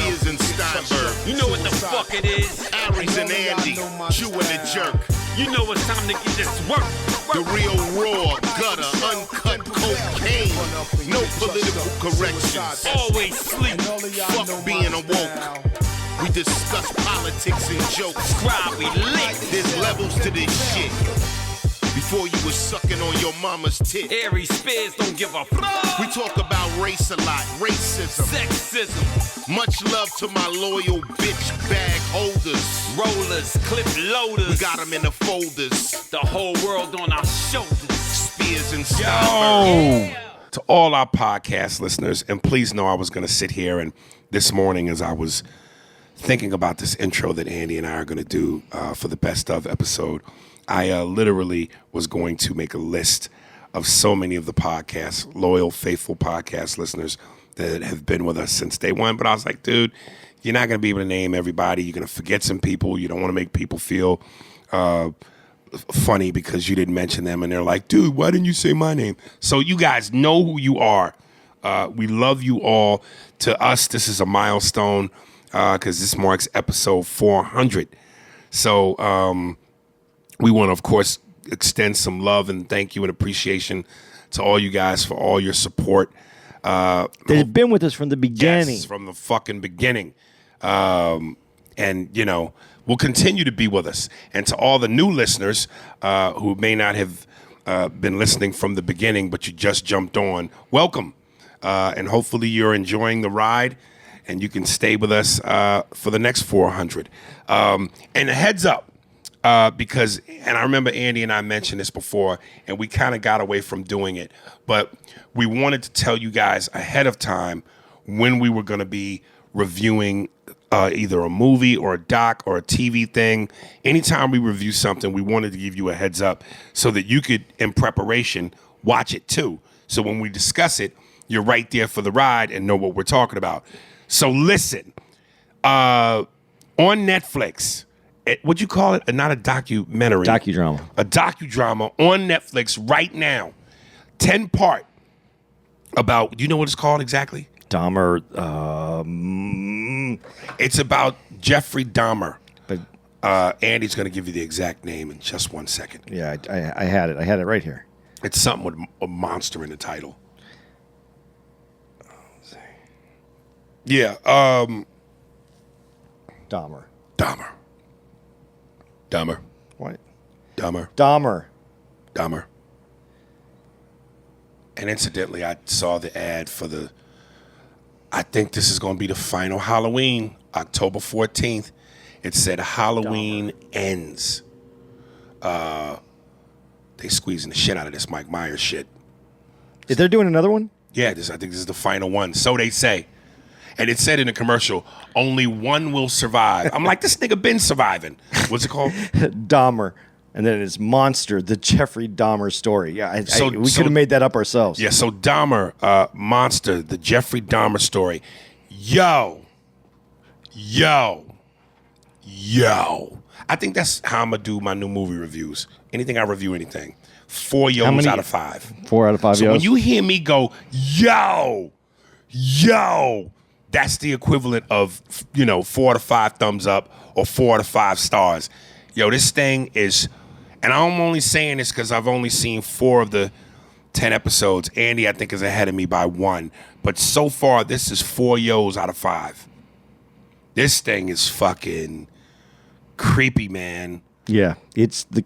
Spears and Steinberg. You know what the fuck it is? Aries and Andy, Jew and the Jerk. You know it's time to get this work. The real raw, gutter, uncut cocaine. No political corrections. Always sleep. Fuck being awoke. We discuss politics and jokes. Scribe, we lit. There's levels to this shit. Before you was sucking on your mama's tit. Aries Spears don't give a fuck. We talk about race a lot, racism, Sexism. Much love to my loyal bitch bag holders. Rollers, clip loaders. We got them in the folders. The whole world on our shoulders. Spears and Steinberg. To all our podcast listeners, and please know I was going to sit here and this morning as I was thinking about this intro that Andy and I are going to do for the Best Of episode, I literally was going to make a list of so many of the podcasts, loyal, faithful podcast listeners that have been with us since day one. But I was like, dude, you're not going to be able to name everybody. You're going to forget some people. You don't want to make people feel funny because you didn't mention them. And they're like, dude, why didn't you say my name? So you guys know who you are. We love you all. To us, this is a milestone because this marks episode 400. So we want to, of course, extend some love and thank you and appreciation to all you guys for all your support. They've been with us from the beginning. Yes, from the fucking beginning. And, you know, will continue to be with us. And to all the new listeners who may not have been listening from the beginning, but you just jumped on, welcome. And hopefully you're enjoying the ride and you can stay with us for the next 400. And a heads up, because, and I remember Andy and I mentioned this before, and we kind of got away from doing it, but we wanted to tell you guys ahead of time when we were going to be reviewing either a movie or a doc or a TV thing. Anytime we review something, we wanted to give you a heads up so that you could, in preparation, watch it too. So when we discuss it, you're right there for the ride and know what we're talking about. So listen, on Netflix, what'd you call it? Not a documentary. Docudrama. A docudrama on Netflix right now. 10-part about, do you know what it's called exactly? Dahmer. It's about Jeffrey Dahmer. But Andy's going to give you the exact name in just 1 second. yeah, I had it. I had it right here. It's something with a monster in the title. Yeah. Dahmer. What? Dahmer. And incidentally, I saw the ad for I think this is going to be the final Halloween, October 14th. It said Halloween ends. They squeezing the shit out of this Mike Myers shit. Is they doing another one? Yeah, I think this is the final one. So they say. And it said in the commercial, only one will survive. I'm like, this nigga been surviving. What's it called? Dahmer. And then it's Monster, the Jeffrey Dahmer story. Yeah, we could have made that up ourselves. Yeah, so Dahmer, Monster, the Jeffrey Dahmer story. Yo. I think that's how I'm going to do my new movie reviews. Anything I review, anything. 4 yos out of 5. 4 out of 5 so yos? When you hear me go, yo, that's the equivalent of, 4 to 5 thumbs up or 4 to 5 stars. Yo, this thing is, and I'm only saying this because I've only seen 4 of the 10 episodes. Andy, I think, is ahead of me by 1. But so far, this is 4 yos out of 5. This thing is fucking creepy, man. Yeah, it's the.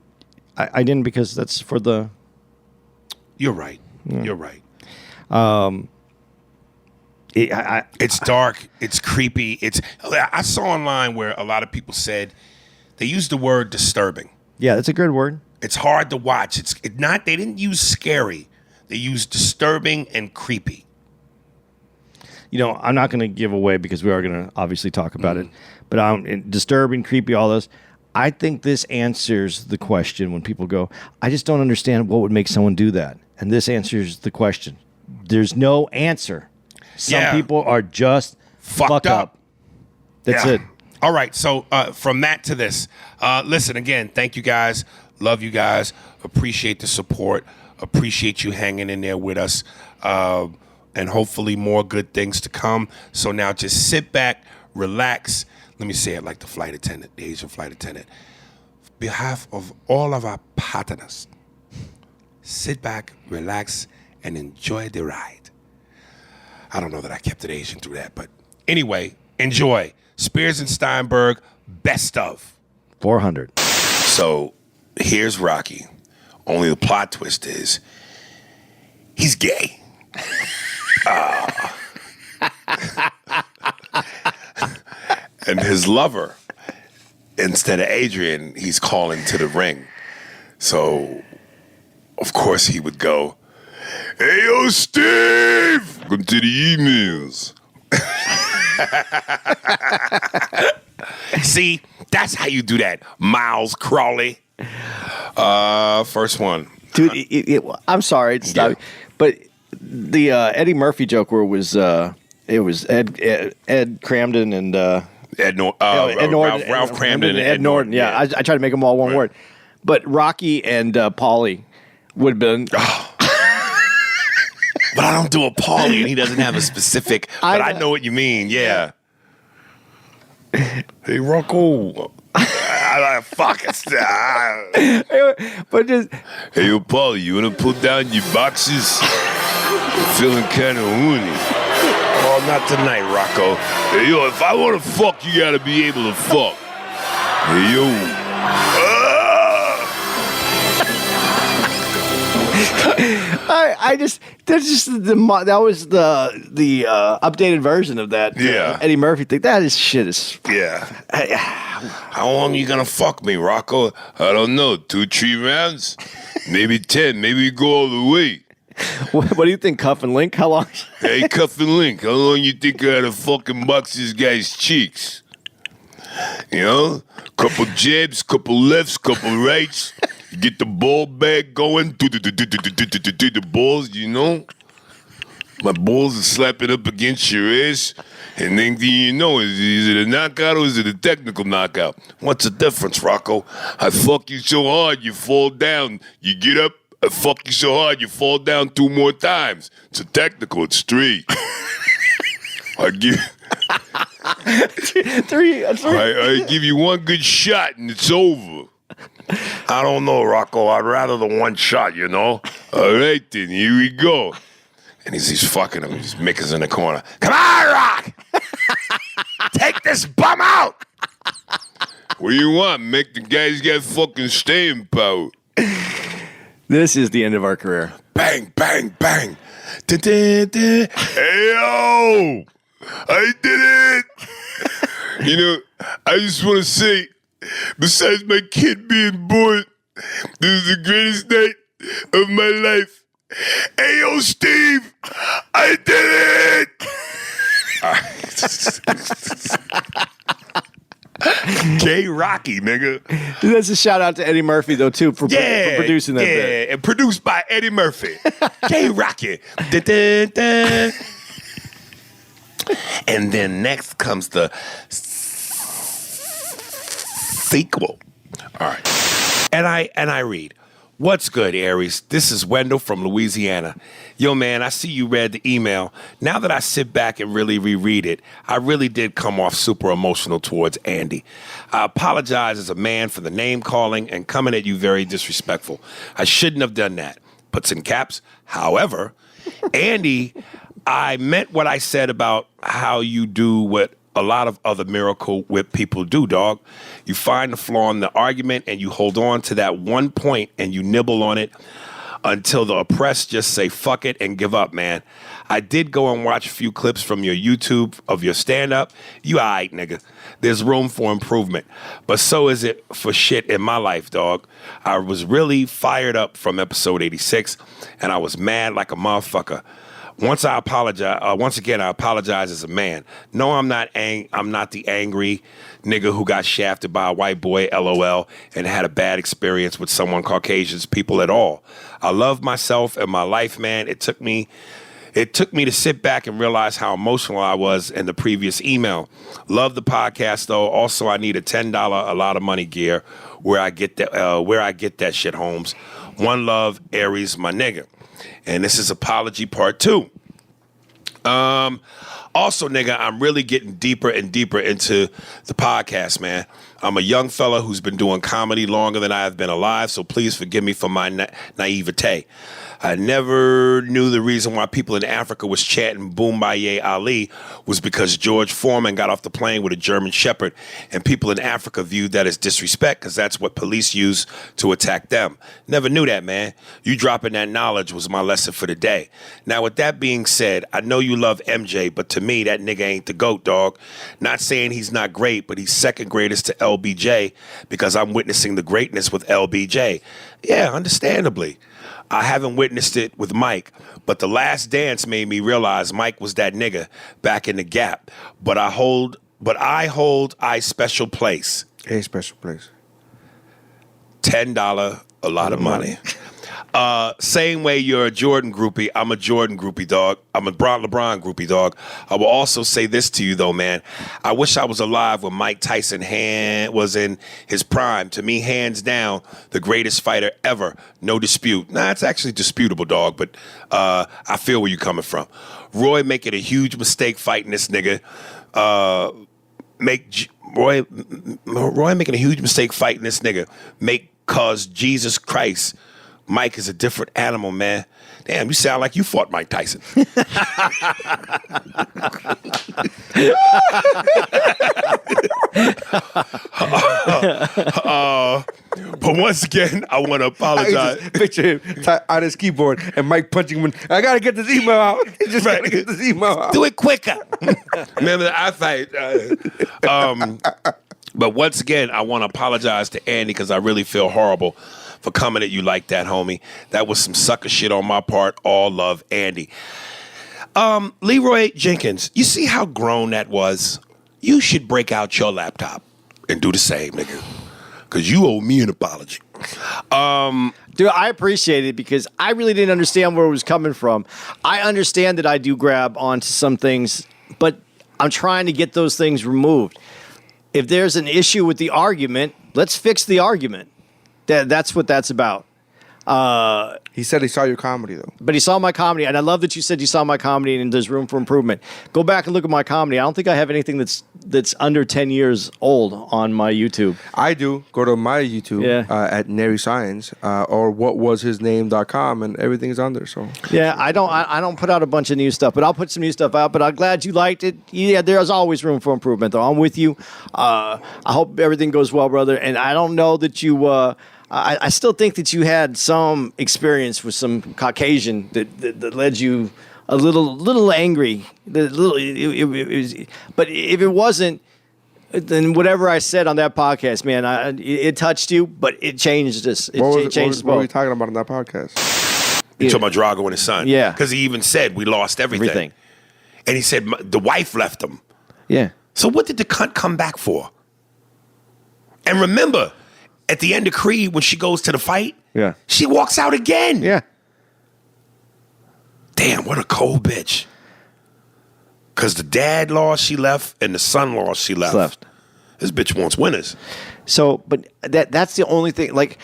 I didn't because that's for the. You're right. Yeah. You're right. It's dark. It's creepy. I saw online where a lot of people said they used the word disturbing. Yeah, that's a good word. It's hard to watch. They didn't use scary. They used disturbing and creepy. I'm not going to give away because we are going to obviously talk about it. But disturbing, creepy, all those. I think this answers the question when people go, I just don't understand what would make someone do that. And this answers the question. There's no answer. Some people are just fucked up. That's it. All right. So from that to this, listen, again, thank you guys. Love you guys. Appreciate the support. Appreciate you hanging in there with us. And hopefully more good things to come. So now just sit back, relax. Let me say it like the flight attendant, the Asian flight attendant. On behalf of all of our partners, sit back, relax, and enjoy the ride. I don't know that I kept it Asian through that, but anyway, enjoy. Spears and Steinberg, best of. 400. So here's Rocky. Only the plot twist is he's gay. And his lover, instead of Adrian, he's calling to the ring. So, of course, he would go, "Hey, yo, Steve! Welcome to the emails." See, that's how you do that, Miles Crawley. First one. Dude, I'm sorry. It's not, but the Eddie Murphy joke where it was Ed Cramden and Ed Norton, Ralph Cramden and Ed Norton. Yeah, I tried to make them all one word. But Rocky and Paulie would have been. But I don't do a Paulie, and he doesn't have a specific. But I know what you mean. Yeah. Hey, Rocco. Fuck it. But just. Hey, yo, Paulie, you want to put down your boxes? I'm feeling kind of horny. Oh, not tonight, Rocco. Hey, yo, if I want to fuck, you got to be able to fuck. Hey, yo. That was the updated version of that Eddie Murphy thing. That is shit. How long you gonna fuck me, Rocco? I don't know. 2-3 rounds, maybe 10. Maybe we go all the way. What do you think, Cuff and Link? How long? Hey, Cuff and Link, how long you think I had to fucking box this guy's cheeks? You know, couple jabs, couple lefts, couple rights. Get the ball bag going. Do the balls, you know. My balls are slapping up against your ass. And then you know, is it a knockout or is it a technical knockout? What's the difference, Rocco? I fuck you so hard, you fall down. You get up, I fuck you so hard, you fall down 2 more times. It's a technical, it's 3. I give... I give you 1 good shot and it's over. I don't know, Rocco. I'd rather the 1 shot, you know? All right, then. Here we go. And he's fucking him. He's Mickey's in the corner. Come on, Rock! Take this bum out! What do you want, Mick? The guy's got fucking staying power. This is the end of our career. Bang, bang, bang. Da-da-da. Hey, yo! I did it! You know, I just want to say, besides my kid being born, this is the greatest night of my life. Hey, yo, Steve, I did it! K Rocky, nigga. That's a shout out to Eddie Murphy, though, too, for producing that bit. And produced by Eddie Murphy. K Rocky. And then next comes the sequel. All right. And I read, "What's good, Aries? This is Wendell from Louisiana. Yo, man, I see you read the email. Now that I sit back and really reread it, I really did come off super emotional towards Andy. I apologize as a man for the name calling and coming at you very disrespectful. I shouldn't have done that. Puts in caps. However, Andy, I meant what I said about how you do what a lot of other Miracle Whip people do, dog. You find the flaw in the argument and you hold on to that one point and you nibble on it until the oppressed just say fuck it and give up, man. I did go and watch a few clips from your YouTube of your stand-up. You all right, nigga. There's room for improvement. But so is it for shit in my life, dog. I was really fired up from episode 86 and I was mad like a motherfucker. Once again, I apologize as a man. No, I'm not the angry nigga who got shafted by a white boy, LOL, and had a bad experience with someone Caucasian's people at all. I love myself and my life, man. It took me to sit back and realize how emotional I was in the previous email. Love the podcast, though. Also, I need a $10 a lot of money gear where I get that shit, Holmes. One love, Aries, my nigga. And this is apology part 2. Also, nigga, I'm really getting deeper and deeper into the podcast, man. I'm a young fella who's been doing comedy longer than I have been alive, so please forgive me for my naivete. I never knew the reason why people in Africa was chanting Boombaye Ali was because George Foreman got off the plane with a German Shepherd, and people in Africa viewed that as disrespect because that's what police use to attack them. Never knew that, man. You dropping that knowledge was my lesson for the day. Now, with that being said, I know you love MJ, but to me, that nigga ain't the GOAT, dog. Not saying he's not great, but he's second greatest to LBJ because I'm witnessing the greatness with LBJ. Yeah, understandably. I haven't witnessed it with Mike, but The Last Dance made me realize Mike was that nigga back in the Gap. But I hold I special place. A special place. $10, a lot of money. Same way you're a Jordan groupie, I'm a Jordan groupie, dog. I'm a LeBron groupie, dog. I will also say this to you, though, man. I wish I was alive when Mike Tyson was in his prime. To me, hands down, the greatest fighter ever. No dispute. Nah, it's actually disputable, dog, but I feel where you're coming from. Roy making a huge mistake fighting this nigga. Roy making a huge mistake fighting this nigga. Cause Jesus Christ, Mike is a different animal, man. Damn, you sound like you fought Mike Tyson. But once again, I want to apologize. Picture him on his keyboard and Mike punching him. I gotta get this email out. Just gotta get this email out. Do it quicker. Remember I fight. But once again, I want to apologize to Andy because I really feel horrible for coming at you like that, homie. That was some sucker shit on my part. All love, Andy. Leroy Jenkins, you see how grown that was? You should break out your laptop and do the same, nigga. Because you owe me an apology. Dude, I appreciate it because I really didn't understand where it was coming from. I understand that I do grab onto some things, but I'm trying to get those things removed. If there's an issue with the argument, let's fix the argument. That's what that's about. He said he saw your comedy, though. But he saw my comedy, and I love that you said you saw my comedy and there's room for improvement. Go back and look at my comedy. I don't think I have anything that's under 10 years old on my YouTube. I do. Go to my YouTube at Nary Science or whatwashisname.com, and everything's on there. So yeah, I don't put out a bunch of new stuff, but I'll put some new stuff out. But I'm glad you liked it. Yeah, there's always room for improvement, though. I'm with you. I hope everything goes well, brother. And I don't know that you. I still think that you had some experience with some Caucasian that led you a little angry. But if it wasn't, then whatever I said on that podcast, man, it touched you, but it changed us. What were we talking about on that podcast? You're talking about Drago and his son. Yeah. Because he even said we lost everything. And he said the wife left him. Yeah. So what did the cunt come back for? And remember, at the end of Creed, when she goes to the fight, she walks out again. Yeah. Damn, what a cold bitch. Because the dad lost, she left, and the son lost, she left. This bitch wants winners. So, but that's the only thing. Like,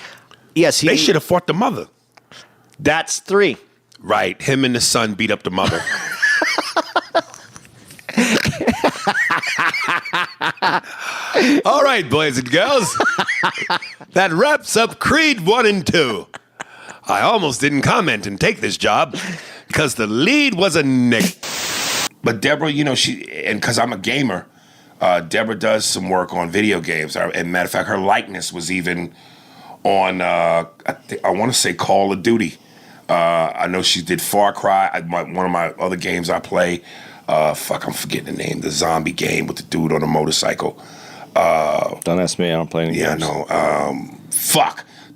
yes, they should have fought the mother. That's 3. Right. Him and the son beat up the mother. All right, boys and girls. That wraps up Creed 1 and 2. I almost didn't comment and take this job because the lead was a nick. But Deborah, you know, and because I'm a gamer, Deborah does some work on video games. And matter of fact, her likeness was even on, I want to say Call of Duty. I know she did Far Cry. One of my other games I play. I'm forgetting the name. The zombie game with the dude on a motorcycle. Don't ask me. I don't play any games. Yeah, no.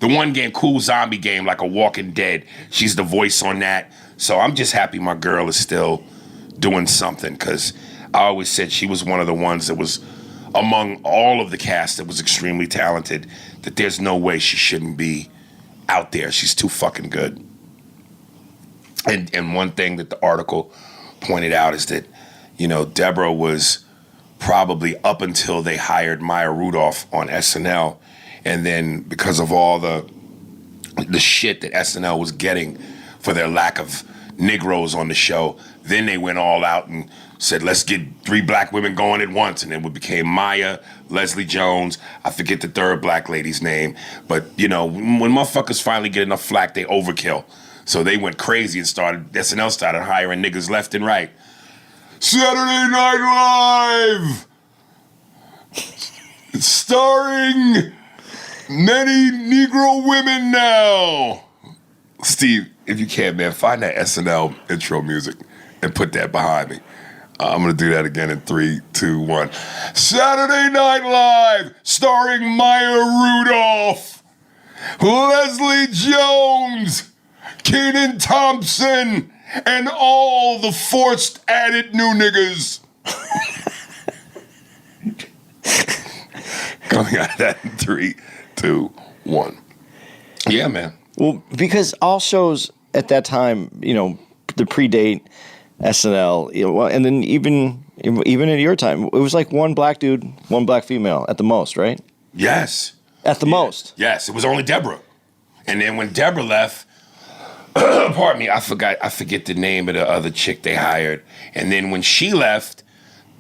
The one game, cool zombie game, like a Walking Dead. She's the voice on that. So I'm just happy my girl is still doing something, because I always said she was one of the ones that was among all of the cast that was extremely talented, that there's no way she shouldn't be out there. She's too fucking good. And one thing that the article pointed out is that, you know, Deborah was probably up until they hired Maya Rudolph on SNL, and then because of all the shit that SNL was getting for their lack of Negroes on the show. Then they went all out and said, let's get 3 black women going at once. And then it became Maya, Leslie Jones. I forget the third black lady's name. But, you know, when motherfuckers finally get enough flack, they overkill. So they went crazy and SNL started hiring niggas left and right. Saturday Night Live! Starring many Negro women now. Steve, if you can, man, find that SNL intro music and put that behind me. I'm going to do that again in 3, 2, 1. Saturday Night Live, starring Maya Rudolph, Leslie Jones, Kenan Thompson, and all the forced added new niggas. Coming out of that in 3, 2, 1. Yeah, man. Well, because all shows at that time, you know, the predate SNL, you know, and then even in your time, it was like one black dude, one black female at the most, right? Yes. At the most. Yes, it was only Deborah. And then when Deborah left, pardon me, I forget the name of the other chick they hired. And then when she left,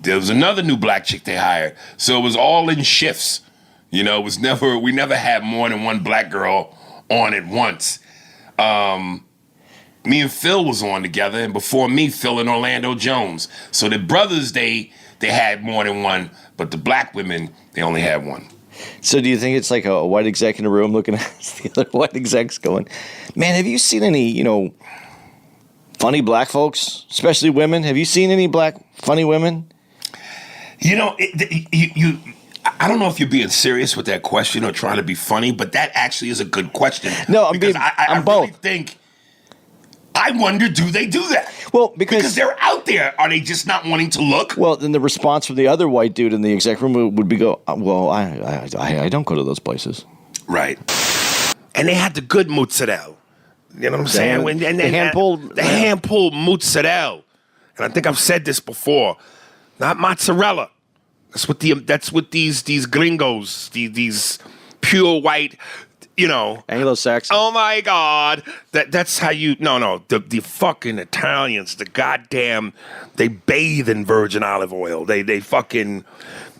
there was another new black chick they hired. So it was all in shifts. You know, we never had more than one black girl on at once. Me and Phil was on together, and before me, Phil and Orlando Jones. So the brothers, they had more than one, but the black women, they only had one. So do you think it's like a white exec in a room looking at the other white execs going, man, have you seen any, you know, funny black folks, especially women? Have you seen any black funny women? You know, I don't know if you're being serious with that question or trying to be funny, but that actually is a good question. No, I'm both. Really think, I wonder, do they do that? Well, because they're out there. Are they just not wanting to look? Well, then the response from the other white dude in the exec room would be well, I don't go to those places. Right. And they had the good mozzarella. You know what I'm saying? The hand-pulled mozzarella. And I think I've said this before. Not mozzarella. That's what these gringos, these pure white, you know, Anglo-Saxon. Oh my God, that's how you. No, the fucking Italians, the goddamn, they bathe in virgin olive oil. They fucking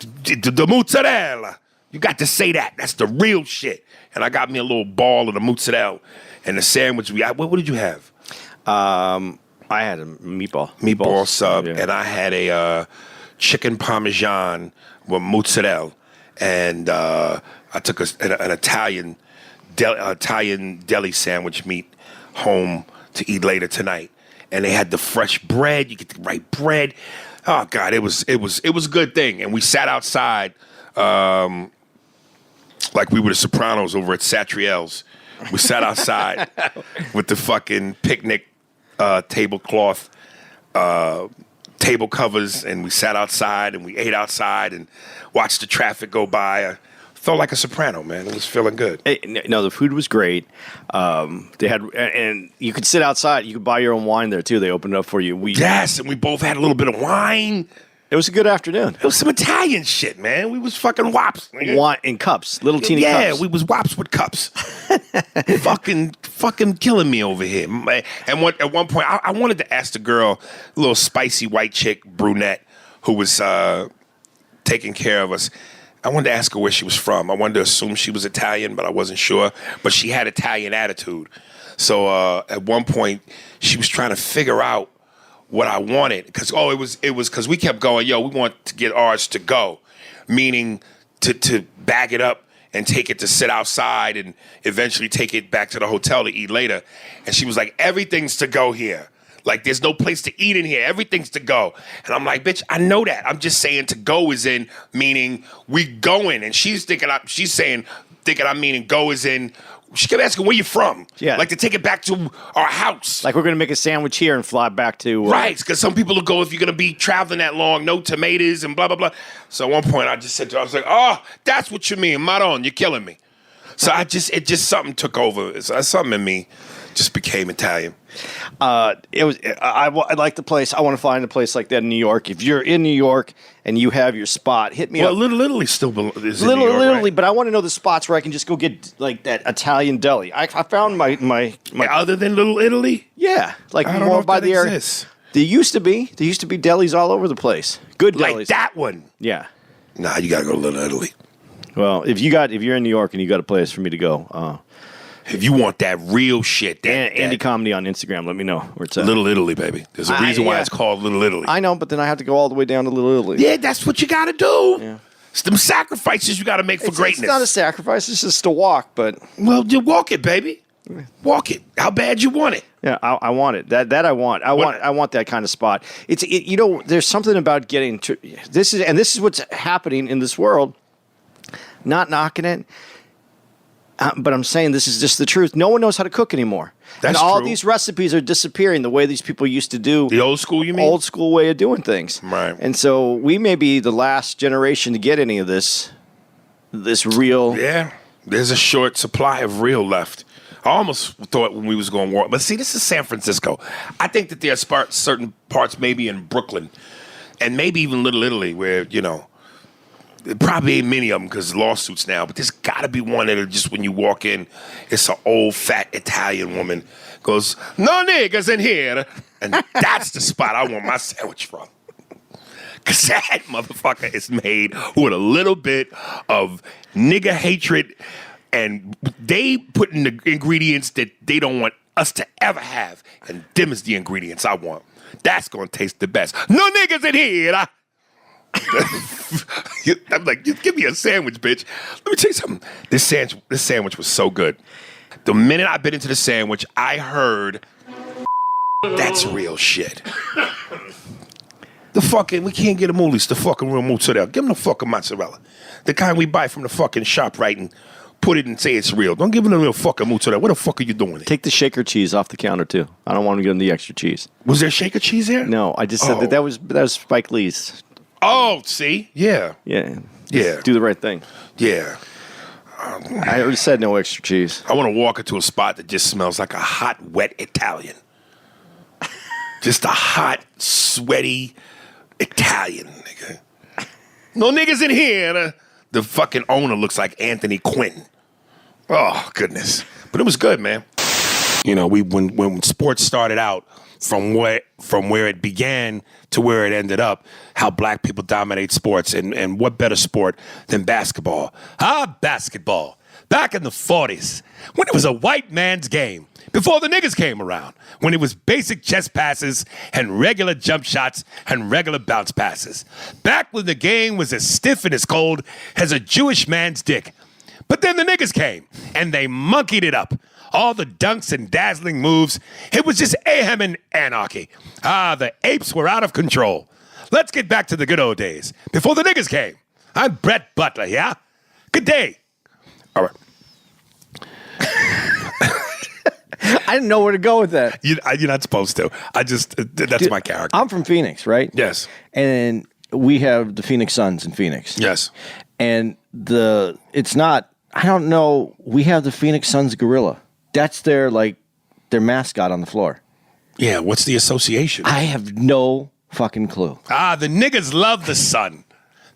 the mozzarella. You got to say that. That's the real shit. And I got me a little ball of the mozzarella and the sandwich. What did you have? I had a meatball sub, yeah. And I had a chicken parmesan with mozzarella, and I took an Italian deli sandwich meat home to eat later tonight. And they had the fresh bread. You get the right bread. Oh God, it was a good thing. And we sat outside, like we were the Sopranos over at Satriel's. We sat outside with the fucking picnic tablecloth, table covers, and we sat outside and we ate outside and watched the traffic go by. I felt like a soprano, man. It was feeling good. No, the food was great. They had, and you could sit outside. You could buy your own wine there too. They opened it up for you. Yes, and we both had a little bit of wine. It was a good afternoon. It was some Italian shit, man. We was fucking wops. Wine in cups, little teeny cups. Yeah, we was wops with cups. fucking killing me over here. And at one point, I wanted to ask the girl, a little spicy white chick, brunette, who was taking care of us. I wanted to ask her where she was from. I wanted to assume she was Italian, but I wasn't sure. But she had Italian attitude. So at one point, she was trying to figure out what I wanted, because it was because we kept going, we want to get ours to go, meaning to bag it up and take it to sit outside and eventually take it back to the hotel to eat later. And she was like, everything's to go here. Like, there's no place to eat in here. Everything's to go. And I'm like, bitch, I know that. I'm just saying to go is in, meaning we going. And she's thinking I'm meaning go is in. She kept asking, where you from? Yeah. Like, to take it back to our house. Like, we're going to make a sandwich here and fly back to... Right, because some people will go, if you're going to be traveling that long, no tomatoes and blah, blah, blah. So at one point, I just said to her, I was like, oh, that's what you mean, Maron, you're killing me. So something took over. Something in me just became Italian? It was. I like the place. I want to find a place like that in New York. If you're in New York and you have your spot, hit me up. Well, Little Italy still is in New York, Italy, right? but I want to know the spots where I can just go get like that Italian deli. I found my Other than Little Italy? yeah, like I don't know more if by that the area. exists. There used to be delis all over the place. Good delis. Like that one? Yeah. Nah, you got to go to Little Italy. Well, if you're in New York and you got a place for me to go, If you want that real shit, Andy Comedy on Instagram, let me know where it's at. Little Italy, baby. There's a reason why it's called Little Italy. I know, but then I have to go all the way down to Little Italy. Yeah, that's what you got to do. Yeah. It's them sacrifices you got to make for greatness. It's not a sacrifice. It's just a walk, but Well, you walk it, baby. Walk it. How bad you want it? yeah, I want it. That I want. I want that kind of spot. You know, there's something about getting to this is what's happening in this world. Not knocking it. But I'm saying this is just the truth. No one knows how to cook anymore. That's and all true. these recipes are disappearing the way these people used to do. The old school, you mean? Old school way of doing things. Right. And so we may be the last generation to get any of this real. Yeah. There's a short supply of real left. I almost thought when we was going to war. But see, this is San Francisco. I think that there are certain parts maybe in Brooklyn and maybe even Little Italy where, you know, there probably ain't many of them because lawsuits now, but there's got to be one that just when you walk in, it's an old fat Italian woman goes, "No niggas in here," and that's the spot I want my sandwich from. Because that motherfucker is made with a little bit of nigga hatred, and they put in the ingredients that they don't want us to ever have, and them is the ingredients I want. That's going to taste the best. No niggas in here. I'm like, just give me a sandwich, bitch. Let me tell you something. This sandwich was so good. The minute I bit into the sandwich, I heard, that's real shit. We can't get a moolies, the fucking real mozzarella. Give them the fucking mozzarella. The kind we buy from the fucking shop, right, and put it and say it's real. Don't give them the real fucking mozzarella. What the fuck are you doing? Take the shaker cheese off the counter, too. I don't want to give them the extra cheese. Was there shaker cheese there? No, I just said that was Spike Lee's. Oh, see? Yeah. Yeah. Yeah. Do the right thing. Yeah. I already said no extra cheese. I want to walk into a spot that just smells like a hot, wet Italian. Just a hot, sweaty Italian, nigga. No niggas in here. The fucking owner looks like Anthony Quinn. Oh, goodness. But it was good, man. You know, when sports started out, from where it began to where it ended up, how black people dominate sports, and what better sport than basketball? Basketball. Back in the 40s, when it was a white man's game, before the niggas came around, when it was basic chest passes and regular jump shots and regular bounce passes. Back when the game was as stiff and as cold as a Jewish man's dick. But then the niggas came, and they monkeyed it up. All the dunks and dazzling moves. It was just mayhem and anarchy. The apes were out of control. Let's get back to the good old days, before the niggas came. I'm Brett Butler, yeah? Good day. All right. I didn't know where to go with that. You're not supposed to. That's my character. I'm from Phoenix, right? Yes. And we have the Phoenix Suns in Phoenix. Yes. And it's not, I don't know, we have the Phoenix Suns gorilla. That's their mascot on the floor. Yeah, what's the association? I have no fucking clue. The niggas love the sun.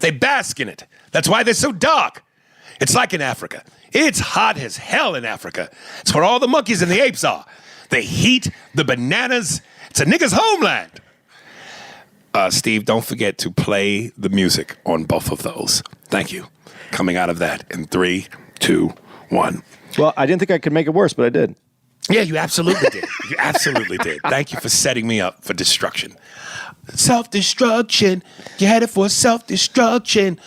They bask in it. That's why they're so dark. It's like in Africa. It's hot as hell in Africa. It's where all the monkeys and the apes are. The heat, the bananas. It's a nigga's homeland. Steve, don't forget to play the music on both of those. Thank you. Coming out of that in 3, 2, 1. Well, I didn't think I could make it worse, but I did. Yeah, you absolutely did. You absolutely did. Thank you for setting me up for destruction. Self-destruction. You're headed for self-destruction.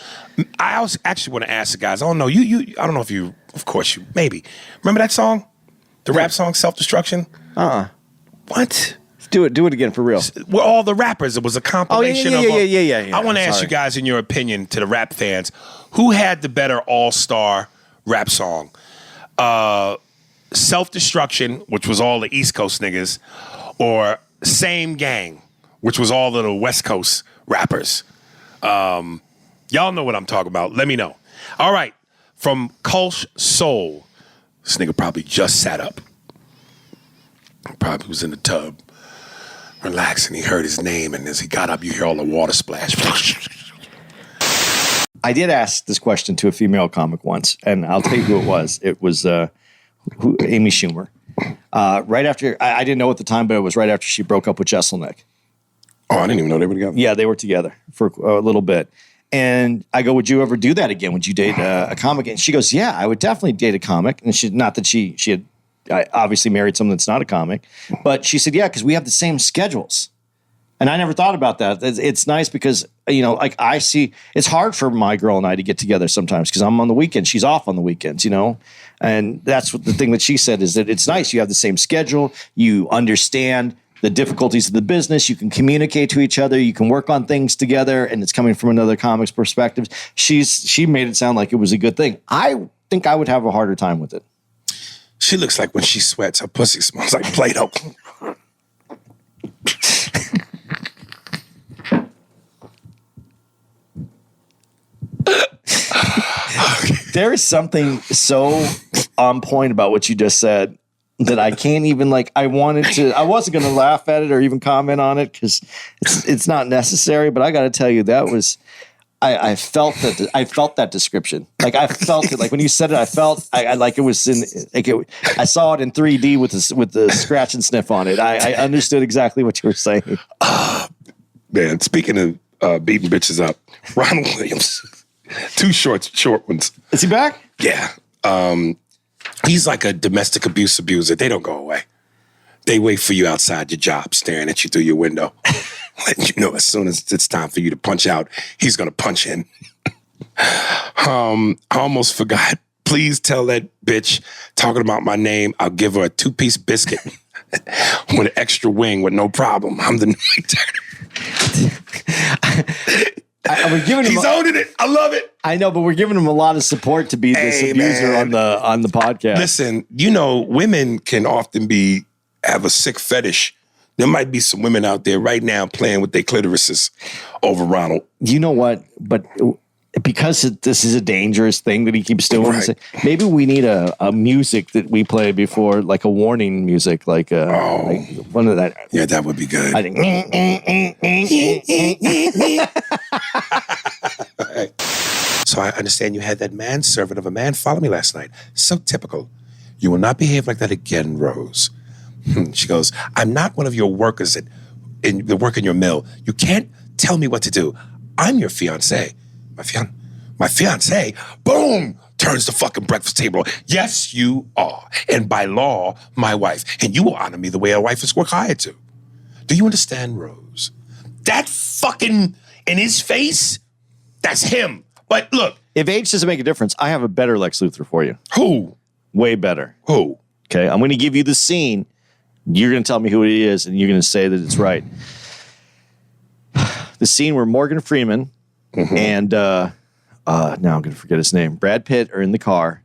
I also actually want to ask the guys. I don't know. I don't know if you. Of course you. Maybe. Remember that song? The rap song, Self-Destruction. What? Do it again for real. Well, all the rappers. It was a compilation of. Yeah. I want to ask you guys, in your opinion, to the rap fans, who had the better all-star rap song? Self-Destruction, which was all the East Coast niggas, or Same Gang, which was all of the West Coast rappers. Y'all know what I'm talking about. Let me know. All right. From Kolsch Soul. This nigga probably just sat up. Probably was in the tub, relaxing. He heard his name, and as he got up, you hear all the water splash. I did ask this question to a female comic once, and I'll tell you who it was. It was Amy Schumer. Right after, I didn't know at the time, but it was right after she broke up with Jesselnick. Oh, I didn't even know they were together. Yeah, they were together for a little bit. And I go, would you ever do that again? Would you date a comic? And she goes, yeah, I would definitely date a comic. And not that she had obviously married someone that's not a comic, but she said, yeah, because we have the same schedules. And I never thought about that. It's nice because, like I see, it's hard for my girl and I to get together sometimes because I'm on the weekends. She's off on the weekends, And that's what the thing that she said is that it's nice. You have the same schedule. You understand the difficulties of the business. You can communicate to each other. You can work on things together. And it's coming from another comic's perspective. She made it sound like it was a good thing. I think I would have a harder time with it. She looks like when she sweats, her pussy smells like Play-Doh. There is something so on point about what you just said that I can't even I wasn't going to laugh at it or even comment on it because it's not necessary. But I got to tell you, that was, I felt that description. I felt it. Like when you said it, I felt like it was I saw it in 3D with the scratch and sniff on it. I understood exactly what you were saying. Man, speaking of beating bitches up, Ronald Williams, two short ones. Is he back? Yeah. He's like a domestic abuse abuser. They don't go away. They wait for you outside your job, staring at you through your window. Let you know as soon as it's time for you to punch out, he's going to punch in. I almost forgot. Please tell that bitch talking about my name, I'll give her a 2-piece biscuit with an extra wing with no problem. I'm the He's owning it. I love it. I know, but we're giving him a lot of support to be this abuser on the podcast. Listen, women can often have a sick fetish. There might be some women out there right now playing with their clitorises over Ronald. You know what? But because this is a dangerous thing that he keeps doing, right. Maybe we need a music that we play before, like a warning music, like one of that. Yeah, that would be good. I think. So I understand you had that manservant of a man follow me last night. So typical. You will not behave like that again, Rose. She goes, I'm not one of your workers that work in your mill. You can't tell me what to do. I'm your fiancé. My fiancé, boom, turns the fucking breakfast table. Yes, you are. And by law, my wife. And you will honor me the way a wife is required to. Do you understand, Rose? That fucking in his face, that's him. But look. If age doesn't make a difference, I have a better Lex Luthor for you. Who? Way better. Who? Okay, I'm going to give you the scene. You're going to tell me who it is, and you're going to say that it's right. The scene where Morgan Freeman and now I'm going to forget his name. Brad Pitt are in the car.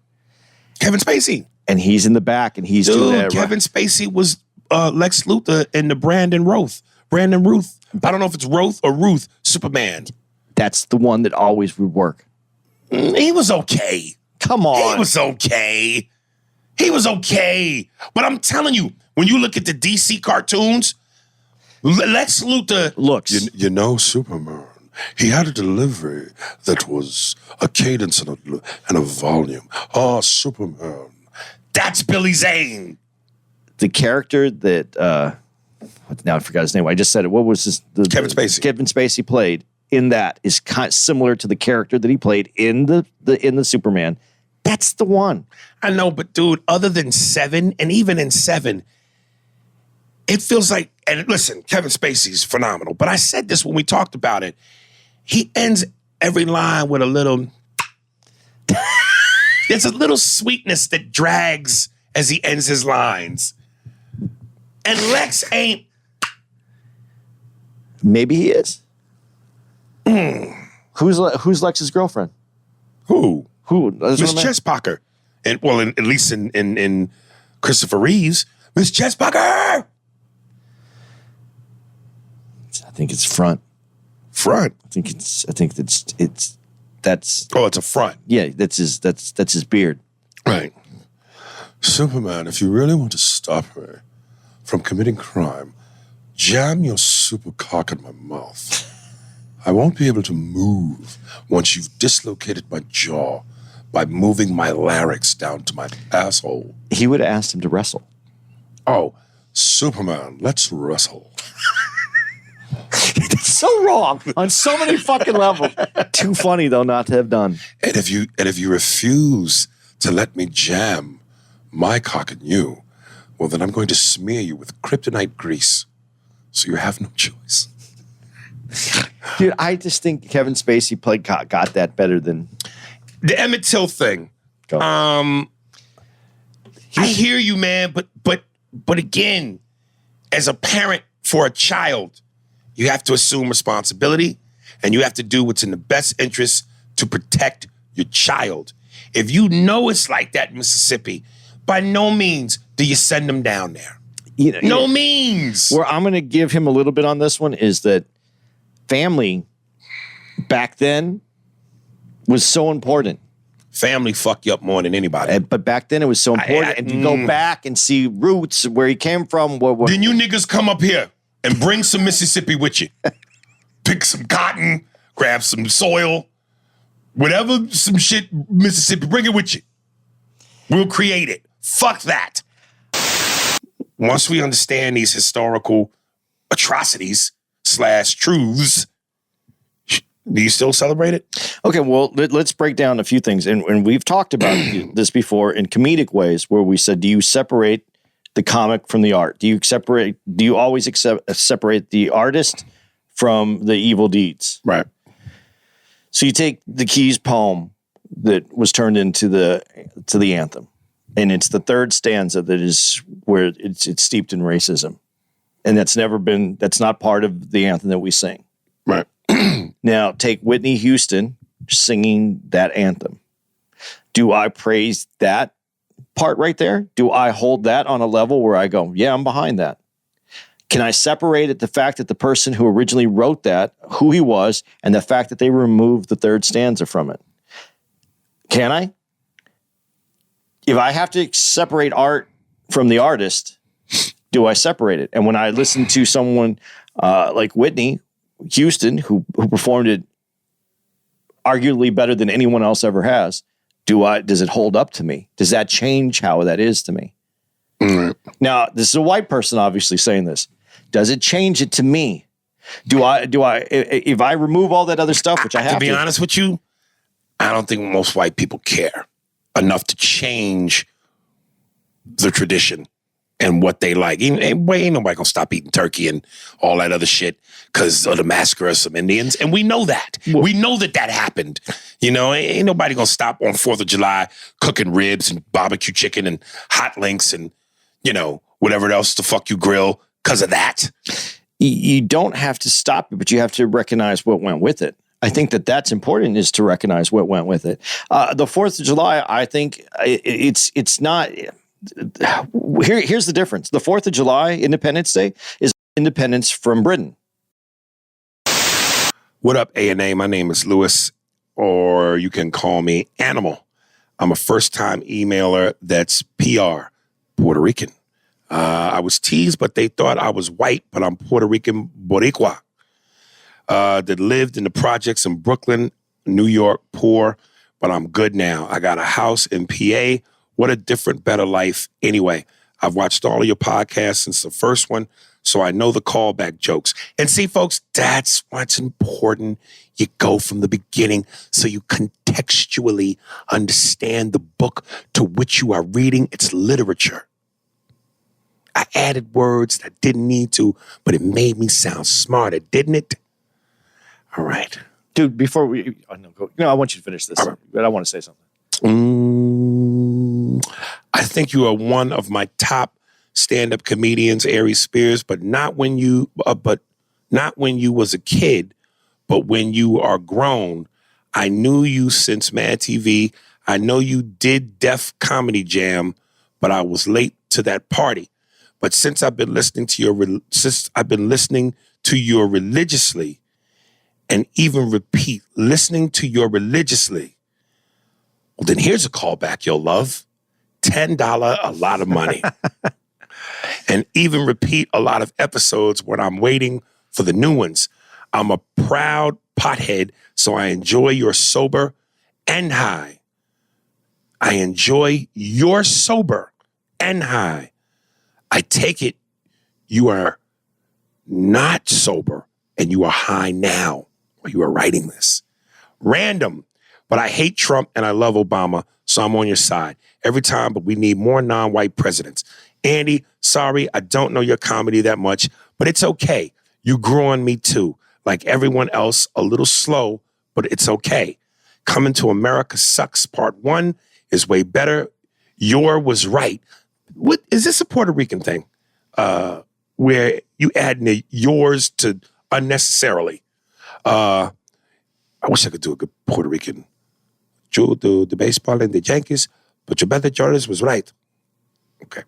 Kevin Spacey. And he's in the back, and he's doing that. Kevin Spacey was Lex Luthor in the Brandon Ruth. I don't know if it's Roth or Ruth, Superman. That's the one that always would work. He was okay. Come on. He was okay. But I'm telling you, when you look at the DC cartoons, Lex Luthor looks. Superman. He had a delivery that was a cadence and a volume. Oh, Superman. That's Billy Zane. The character that now I forgot his name. I just said it. What was his? Kevin Spacey. Kevin Spacey played in that is kind of similar to the character that he played in the Superman. That's the one. I know, but dude, other than 7, and even in 7, it feels like, and listen, Kevin Spacey's phenomenal, but I said this when we talked about it. He ends every line with a little, there's a little sweetness that drags as he ends his lines. And Lex ain't. Maybe he is. Who's Lex's girlfriend? Who? Miss Chesspocker. And at least in Christopher Reeves, Miss Chesspocker. I think it's front. Front. I think that's. Oh, it's a front. Yeah, that's his beard. Right. Superman, if you really want to stop me from committing crime. Jam your super cock in my mouth. I won't be able to move once you've dislocated my jaw by moving my larynx down to my asshole. He would have asked him to wrestle. Oh, Superman, let's wrestle. It's so wrong on so many fucking levels. Too funny though not to have done. And if you refuse to let me jam my cock in you, well then I'm going to smear you with kryptonite grease, so you have no choice. Dude, I just think Kevin Spacey got that better than The Emmett Till thing. Go. I hear you, man, but again, as a parent for a child, you have to assume responsibility and you have to do what's in the best interest to protect your child. If you know it's like that in Mississippi, by no means do you send them down there. No means. Where I'm going to give him a little bit on this one is that family back then was so important. Family fuck you up more than anybody. But back then it was so important. And you go back and see roots, where he came from. Then you niggas come up here and bring some Mississippi with you. Pick some cotton, grab some soil, whatever, some shit, Mississippi, bring it with you. We'll create it. Fuck that. Once we understand these historical atrocities / truths, do you still celebrate it? Okay, well, let's break down a few things. And we've talked about this before in comedic ways where we said, do you separate the comic from the art? Do you always separate the artist from the evil deeds? Right. So you take the Keys poem that was turned into the anthem, and it's the third stanza that is where it's steeped in racism. And that's not part of the anthem that we sing. Right. Now, take Whitney Houston singing that anthem. Do I praise that part right there? Do I hold that on a level where I go, yeah, I'm behind that? Can I separate it, the fact that the person who originally wrote that, who he was, and the fact that they removed the third stanza from it? Can I? If I have to separate art from the artist, do I separate it? And when I listen to someone like Whitney Houston, who performed it arguably better than anyone else ever has, does it hold up to me? Does that change how that is to me? Mm-hmm. Now, this is a white person obviously saying this. Does it change it to me? Do I if I remove all that other stuff, which I have to be honest with you, I don't think most white people care enough to change the tradition and what they like. Ain't nobody gonna stop eating turkey and all that other shit because of the massacre of some Indians. And we know that. We know that happened. You know, ain't nobody gonna stop on 4th of July cooking ribs and barbecue chicken and hot links and, you know, whatever else the fuck you grill because of that. You don't have to stop it, but you have to recognize what went with it. I think that's important, is to recognize what went with it. The 4th of July, I think it's not... Here's the difference. The 4th of July, Independence Day, is independence from Britain. What up, A&A? My name is Lewis, or you can call me Animal. I'm a first-time emailer that's PR, Puerto Rican. I was teased, but they thought I was white, but I'm Puerto Rican Boricua that lived in the projects in Brooklyn, New York, poor, but I'm good now. I got a house in PA. What a different, better life. Anyway, I've watched all of your podcasts since the first one, so I know the callback jokes. And see, folks, that's what's important. You go from the beginning so you contextually understand the book to which you are reading. It's literature. I added words that didn't need to, but it made me sound smarter, didn't it? All right. Dude, before we... I want you to finish this, right. But I want to say something. I think you are one of my top stand-up comedians, Aries Spears, but not when you was a kid, but when you are grown. I knew you since Mad TV. I know you did Def Comedy Jam, but I was late to that party. But since I've been listening to your religiously, and even repeat listening to your religiously, well, then here's a callback you'll love. $10, a lot of money. and even repeat a lot of episodes when I'm waiting for the new ones. I'm a proud pothead, so I enjoy your sober and high. I enjoy your sober and high. I take it you are not sober and you are high now while you are writing this. Random, but I hate Trump and I love Obama, so I'm on your side every time, but we need more non-white presidents. Andy, sorry, I don't know your comedy that much, but it's okay. You grew on me too. Like everyone else, a little slow, but it's okay. Coming to America Sucks Part 1 is way better. Your was right. What is this a Puerto Rican thing? Where you add the yours to unnecessarily. I wish I could do a good Puerto Rican. You do the baseball and the Yankees, but you bet that yours was right. Okay.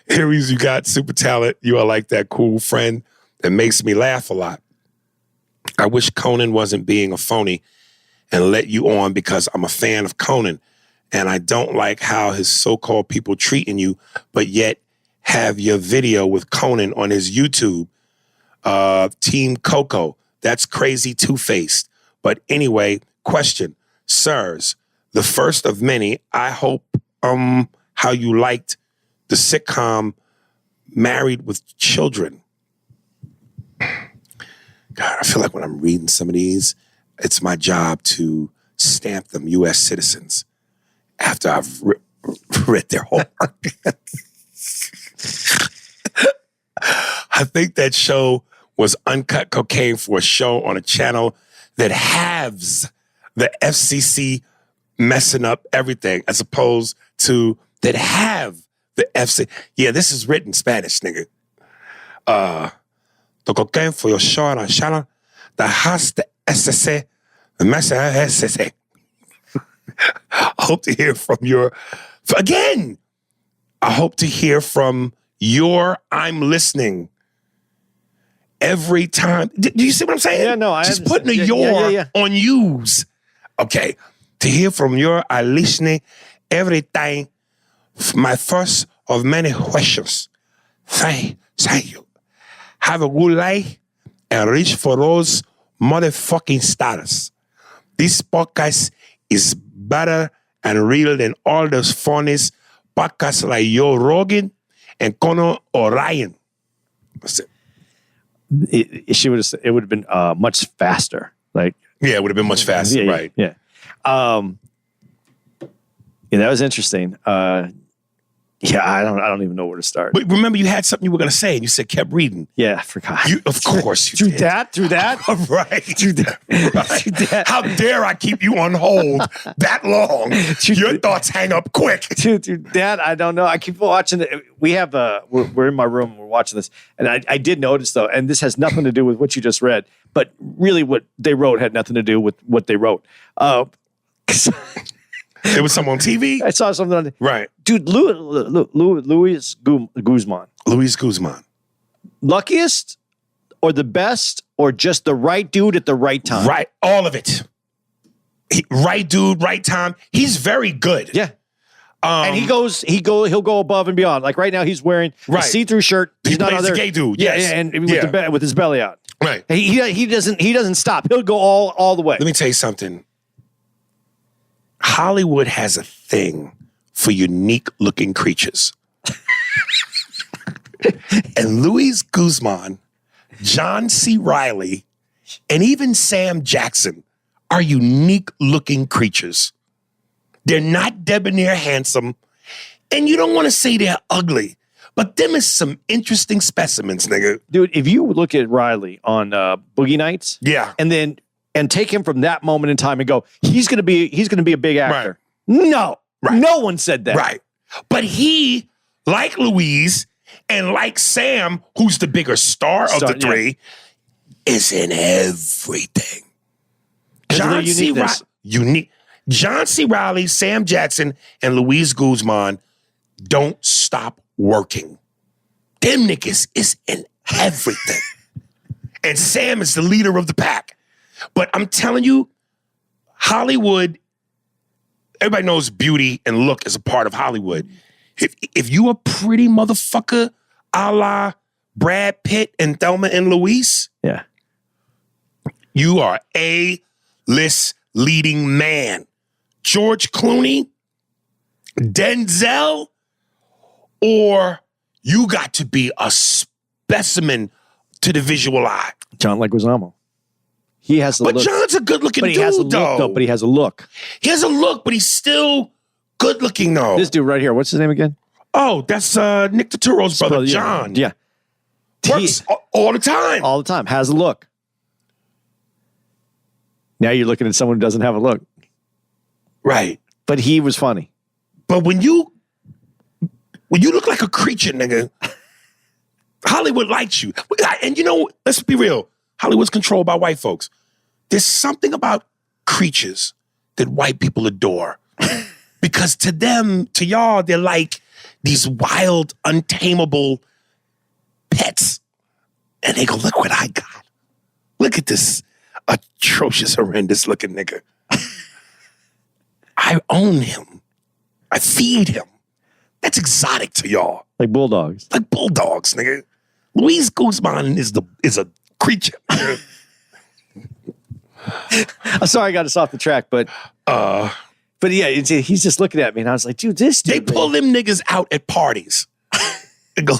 Aries, you got super talent. You are like that cool friend that makes me laugh a lot. I wish Conan wasn't being a phony and let you on because I'm a fan of Conan. And I don't like how his so-called people treating you, but yet have your video with Conan on his YouTube. Team Coco. That's crazy two-faced. But anyway, question. Sirs, the first of many, I hope how you liked the sitcom Married with Children. God, I feel like when I'm reading some of these, it's my job to stamp them U.S. citizens after I've read their whole work. I think that show was Uncut Cocaine for a show on a channel that halves the FCC messing up everything as opposed to that have the FC. Yeah, this is written Spanish, nigga. The cocaine for your show on a channel that has the SSC, the message SSC. I hope to hear from again, I hope to hear from your I'm listening every time. Do you see what I'm saying? Yeah, no, I just understand. putting a your on yous. Okay. To hear from your I listening every time. My first of many questions. Thank you. Have a good life and reach for those motherfucking stars. This podcast is better and real than all those funniest podcasts like Joe Rogan and Conan O'Ryan. That's it. It would have been much faster. Like, yeah, it would have been much faster, right? Yeah. Yeah, that was interesting. Yeah, I don't even know where to start. But remember, you had something you were going to say, and you said kept reading. Yeah, I forgot. Of course, you through did. Through that, right? Through that, right. Through that. How dare I keep you on hold that long? Your thoughts hang up quick. Through that, I don't know. I keep watching it. We have we're in my room. We're watching this, and I did notice though, and this has nothing to do with what you just read, but really what they wrote had nothing to do with what they wrote. There was some on TV. I saw something on the right, dude. Luis Guzman. Luis Guzman. Luckiest, or the best, or just the right dude at the right time. Right, all of it. Right dude, right time. He's very good. Yeah. And he'll go above and beyond. Like right now, he's wearing a see-through shirt. He's not another gay dude. Yes. Yeah, and with his belly out. Right. He doesn't stop. He'll go all the way. Let me tell you something. Hollywood has a thing for unique looking creatures. And Luis Guzman, John C. Reilly, and even Sam Jackson are unique looking creatures. They're not debonair handsome, and you don't want to say they're ugly, but them is some interesting specimens, nigga. Dude, if you look at Reilly on Boogie Nights, yeah, and take him from that moment in time and go, he's gonna be a big actor. Right. No, no one said that. Right, but he, like Louise and like Sam, who's the bigger star of the three, is in everything. John C. Reilly, unique. John C. Reilly, Sam Jackson, and Luis Guzman don't stop working. Them niggas is in everything. And Sam is the leader of the pack. But I'm telling you, Hollywood, everybody knows beauty and look is a part of Hollywood. If you a pretty motherfucker, a la Brad Pitt and Thelma and Louise, Yeah. you are A-list leading man. George Clooney, Denzel, or you got to be a specimen to the visual eye. John Leguizamo. He has the But look. John's a good-looking dude, He has a look, though. though. But he has a look. He has a look, but he's still good-looking, though. This dude right here, what's his name again? Oh, that's Nick Turturro's brother, John. Yeah. Works all the time. All the time. Has a look. Now you're looking at someone who doesn't have a look. Right. But he was funny. But when you look like a creature, nigga, Hollywood likes you. And you know, let's be real. Hollywood's controlled by white folks. There's something about creatures that white people adore. Because to them, to y'all, they're like these wild, untamable pets. And they go, look what I got. Look at this atrocious, horrendous looking nigga. I own him. I feed him. That's exotic to y'all. Like bulldogs. Like bulldogs, nigga. Luis Guzman is a creature. I'm sorry I got us off the track, but yeah, he's just looking at me, and I was like, dude, this dude. They pull them niggas out at parties and go,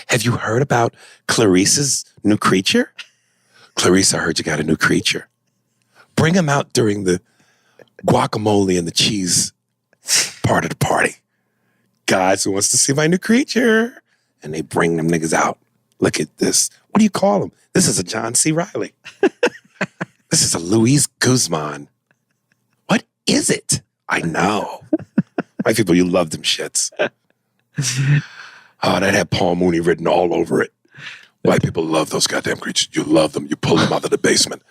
have you heard about Clarice's new creature? Clarice, I heard you got a new creature. Bring him out during the guacamole and the cheese part of the party. Guys, who wants to see my new creature? And they bring them niggas out. Look at this. What do you call him? This is a John C. Reilly. This is a Luis Guzman. What is it? I know. White people, you love them shits. Oh, that had Paul Mooney written all over it. White people love those goddamn creatures. You love them. You pull them out of the basement,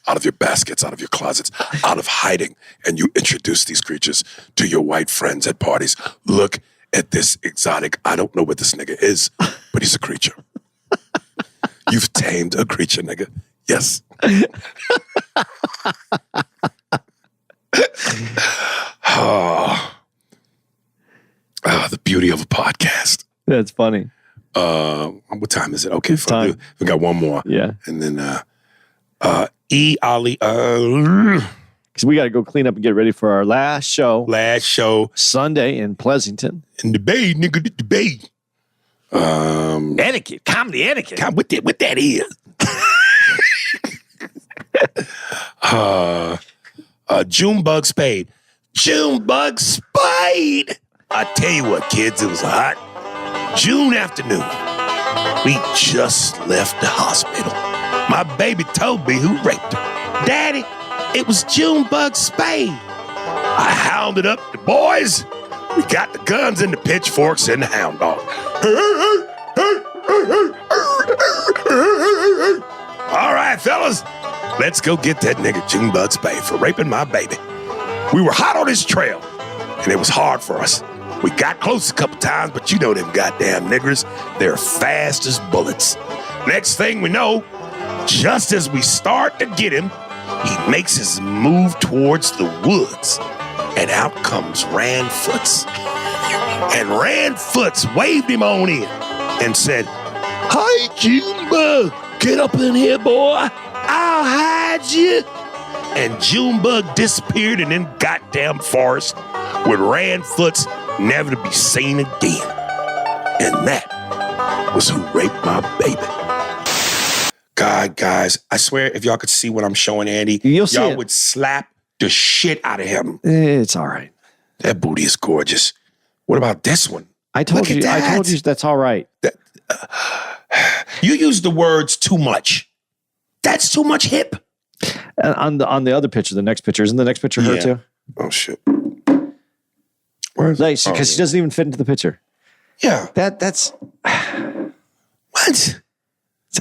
out of your baskets, out of your closets, out of hiding, and you introduce these creatures to your white friends at parties. Look at this exotic. I don't know what this nigga is, but he's a creature. You've tamed a creature, nigga. Yes. The beauty of a podcast. That's funny. What time is it? Okay, time. We got one more. Yeah. And then Ali. Because we got to go clean up and get ready for our last show. Last show. Sunday in Pleasanton. In the Bay, nigga, the Bay. Etiquette. Comedy etiquette. What that is. Junebug Spade. Junebug Spade. I tell you what, kids, it was a hot June afternoon. We just left the hospital. My baby told me who raped her. Daddy, it was Junebug Spade. I hounded up the boys. We got the guns and the pitchforks and the hound dog. All right, fellas, let's go get that nigga Junebug Spade for raping my baby. We were hot on his trail, and it was hard for us. We got close a couple times, but you know them goddamn niggers, they're fast as bullets. Next thing we know, just as we start to get him, he makes his move towards the woods, and out comes Rand Foots. And Rand Foots waved him on in and said, "Hi, Junebug, get up in here, boy. I'll hide you." And Junebug disappeared in them goddamn forest with Rand Foots never to be seen again. And that was who raped my baby. God, guys, I swear if y'all could see what I'm showing Andy, y'all would slap the shit out of him. It's all right. That booty is gorgeous. What about this one? I told you that's all right. You use the words too much. That's too much hip. And on the other picture, the next picture, isn't the next picture her too? Oh shit. Because she doesn't even fit into the picture. Yeah. That's what?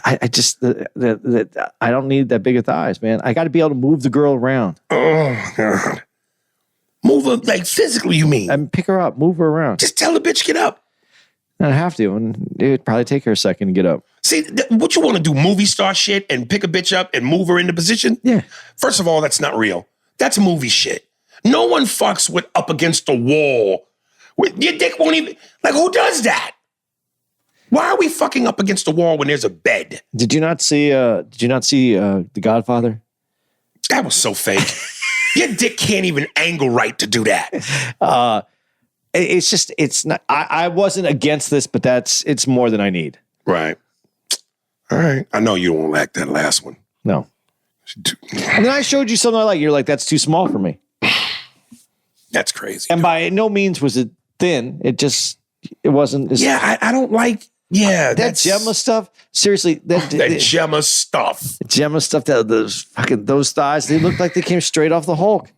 I just I don't need that big of thighs, man. I got to be able to move the girl around. Oh God. Move her like physically, you mean? And pick her up, move her around. Just tell the bitch get up. I have to, and it'd probably take her a second to get up. See, what you want to do, movie star shit and pick a bitch up and move her into position? Yeah. First of all, that's not real. That's movie shit. No one fucks with up against the wall Your dick won't even, like, who does that? Why are we fucking up against the wall when there's a bed? Did you not see The Godfather? That was so fake. Your dick can't even angle right to do that. It's not, I wasn't against this, but it's more than I need. Right. All right. I know you don't like that last one. No. And then I showed you something I like. You're like, that's too small for me. That's crazy. And by no means was it thin. It wasn't. Yeah, I don't like. Yeah, that Gemma stuff. Seriously, that Gemma stuff. Gemma stuff. Those thighs. They look like they came straight off the Hulk.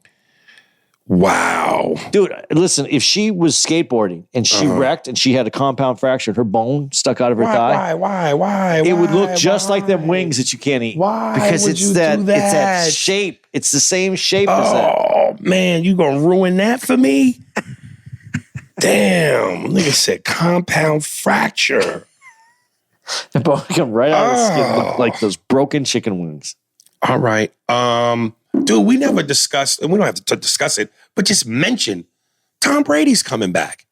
Wow, dude. Listen, if she was skateboarding and she wrecked and she had a compound fracture and her bone stuck out of her thigh, why? It would look just like them wings that you can't eat. Why? Because would it's you that do that? it's that shape. It's the same shape as that. Oh man, you gonna ruin that for me? Damn, nigga said compound fracture. The bone come right out of the skin, look like those broken chicken wings. All right, dude, we never discussed, and we don't have to discuss it, but just mention Tom Brady's coming back.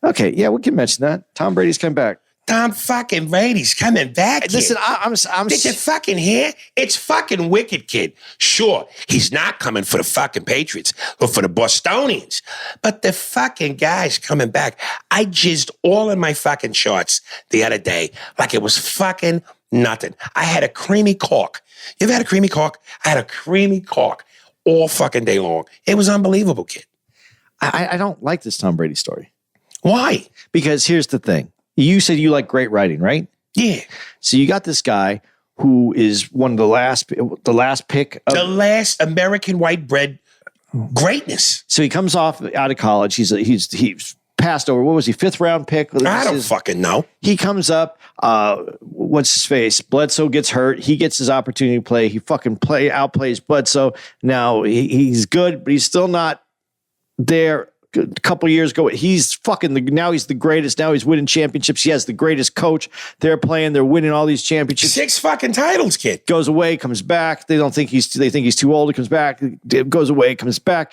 Okay, yeah, we can mention that. Tom Brady's coming back. Tom fucking Brady's coming back. Kid. Listen, I'm Did you fucking hear? It's fucking wicked, kid. Sure, he's not coming for the fucking Patriots or for the Bostonians, but the fucking guy's coming back. I jizzed all in my fucking shorts the other day like it was fucking nothing. I had a creamy cork. You ever had a creamy cork? I had a creamy cork all fucking day long. It was unbelievable, kid. I don't like this Tom Brady story. Why? Because here's the thing. You said you like great writing, right? Yeah. So you got this guy who is one of the last pick of the last American white bread greatness. So he comes out of college. He's passed over. What was he? 5th round pick? I don't fucking know. He comes up. What's his face? Bledsoe gets hurt. He gets his opportunity to play. He fucking outplays Bledsoe. Now he's good, but he's still not there. A couple years ago, he's now he's the greatest. Now he's winning championships. He has the greatest coach. They're winning all these championships. 6 fucking titles, kid. Goes away, comes back. They think he's too old. He comes back, goes away, comes back,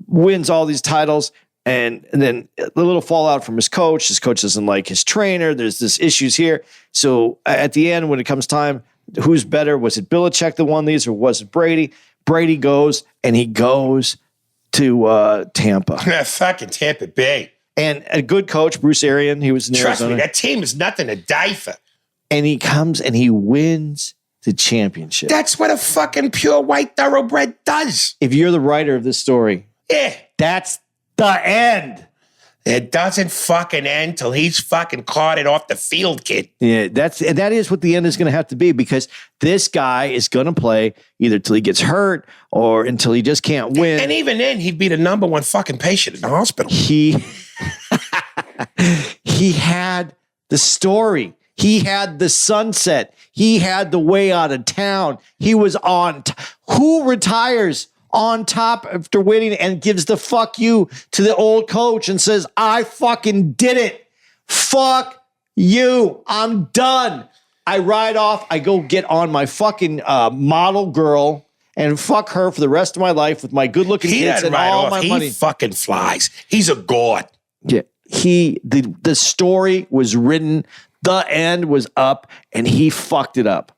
wins all these titles. And then a little fallout from his coach. His coach doesn't like his trainer. There's this issues here. So at the end, when it comes time, who's better? Was it Belichick that won these or was it Brady? Brady goes to Tampa. Fucking Tampa Bay. And a good coach, Bruce Arians, he was in Trust Arizona. me, that team is nothing to die for. And he comes and he wins the championship. That's what a fucking pure white thoroughbred does. If you're the writer of this story, that's the end. It doesn't fucking end till he's fucking carted off the field, kid. Yeah, that is what the end is going to have to be, because this guy is going to play either till he gets hurt or until he just can't win. And even then, he'd be the number 1 fucking patient in the hospital. He had the story. He had the sunset. He had the way out of town. He was on. Who retires on top after winning and gives the fuck you to the old coach and says, I fucking did it. Fuck you. I'm done. I ride off. I go get on my fucking model girl and fuck her for the rest of my life with my good looking kids and all my money. He fucking flies. He's a god. Yeah. The story was written. The end was up and he fucked it up.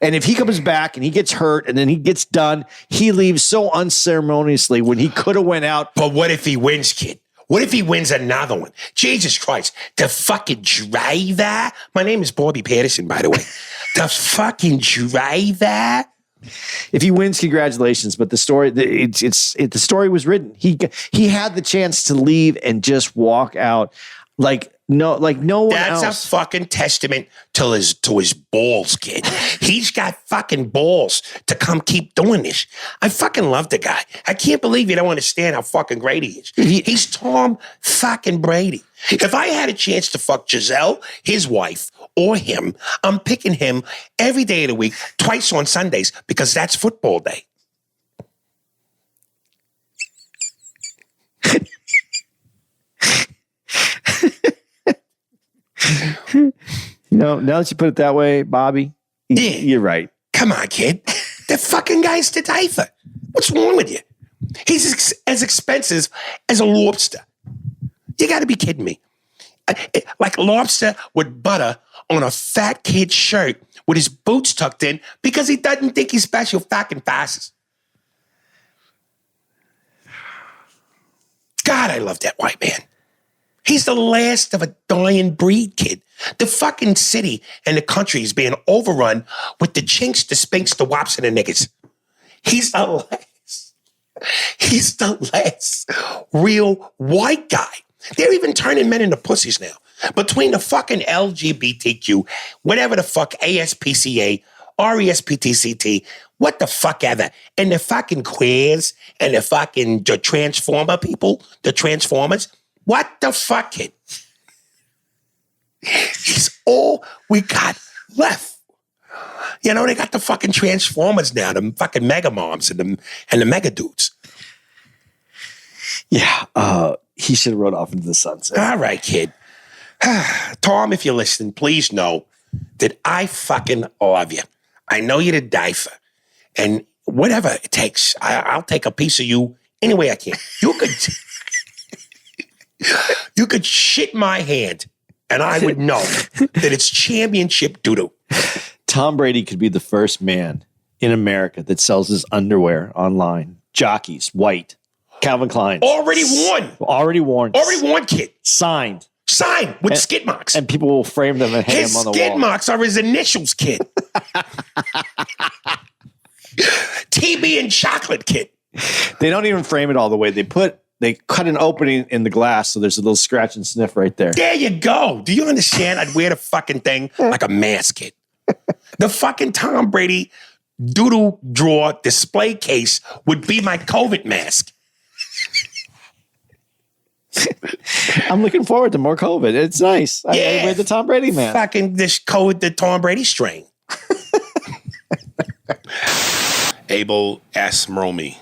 And if he comes back and he gets hurt and then he gets done, he leaves so unceremoniously when he could have went out. But what if he wins, kid? What if he wins another one? Jesus Christ. The fucking driver. My name is Bobby Patterson, by the way. The fucking driver. If he wins, congratulations. But the story, the story was written. He had the chance to leave and just walk out like no one That's else. A fucking testament to his balls, kid. He's got fucking balls to come keep doing this. I fucking love the guy. I can't believe you don't understand how fucking great he is. He's Tom fucking Brady. If I had a chance to fuck Giselle, his wife, or him, I'm picking him every day of the week, twice on Sundays, because that's football day. Now that you put it that way, Bobby, you're right. Come on, kid. The fucking guy's to die for. What's wrong with you? He's as expensive as a lobster. You got to be kidding me. Like lobster with butter on a fat kid's shirt with his boots tucked in because he doesn't think he's special fucking fast. God, I love that white man. He's the last of a dying breed, kid. The fucking city and the country is being overrun with the chinks, the spinks, the wops, and the niggas. He's the last. He's the last real white guy. They're even turning men into pussies now. Between the fucking LGBTQ, whatever the fuck, ASPCA, RESPTCT, what the fuck ever, and the fucking queers and the transformer people, the transformers, what the fuck, kid? He's all we got left. You know, they got the fucking transformers now, the fucking mega moms and the mega dudes. Yeah, he should have rode off into the sunset. All right, kid. Tom, if you're listening, please know that I fucking love you. I know you're to die for. And whatever it takes, I'll take a piece of you any way I can. You could shit my hand, and I would know that it's championship doo-doo. Tom Brady could be the first man in America that sells his underwear online. Jockeys, white, Calvin Klein. Already won. Already worn, kid. Signed with skid marks. And people will frame them and hang them on the wall. His skid marks are his initials, kid. TB and chocolate, kid. They don't even frame it all the way. They cut an opening in the glass so there's a little scratch and sniff right there. There you go. Do you understand? I'd wear the fucking thing like a mask, kid. The fucking Tom Brady doodle drawer display case would be my COVID mask. I'm looking forward to more COVID. It's nice. I wear the Tom Brady mask. Fucking this COVID, the Tom Brady strain. Abel Asmromi.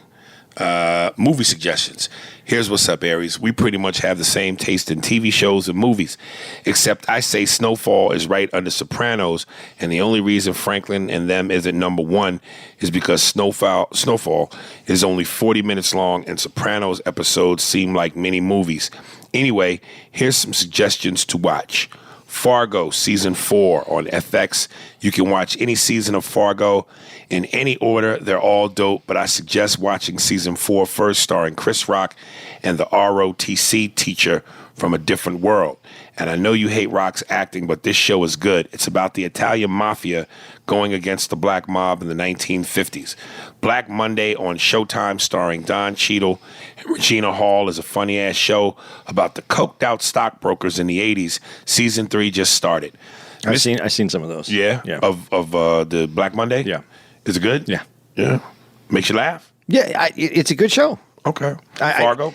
Movie suggestions. Here's what's up, Aries. We pretty much have the same taste in TV shows and movies, except I say Snowfall is right under Sopranos, and the only reason Franklin and them isn't number one is because Snowfall is only 40 minutes long, and Sopranos episodes seem like mini movies. Anyway, here's some suggestions to watch. Fargo Season 4 on FX. You can watch any season of Fargo in any order. They're all dope, but I suggest watching Season 4 first, starring Chris Rock and the ROTC teacher from a different world. And I know you hate Rock's acting, but this show is good. It's about the Italian mafia going against the black mob in the 1950s. Black Monday on Showtime, starring Don Cheadle and Regina Hall, is a funny-ass show about the coked-out stockbrokers in the 80s. Season 3 just started. I've seen some of those. Yeah? Of the Black Monday? Yeah. Is it good? Yeah. Yeah. Makes you laugh? Yeah, it's a good show. Okay. Fargo?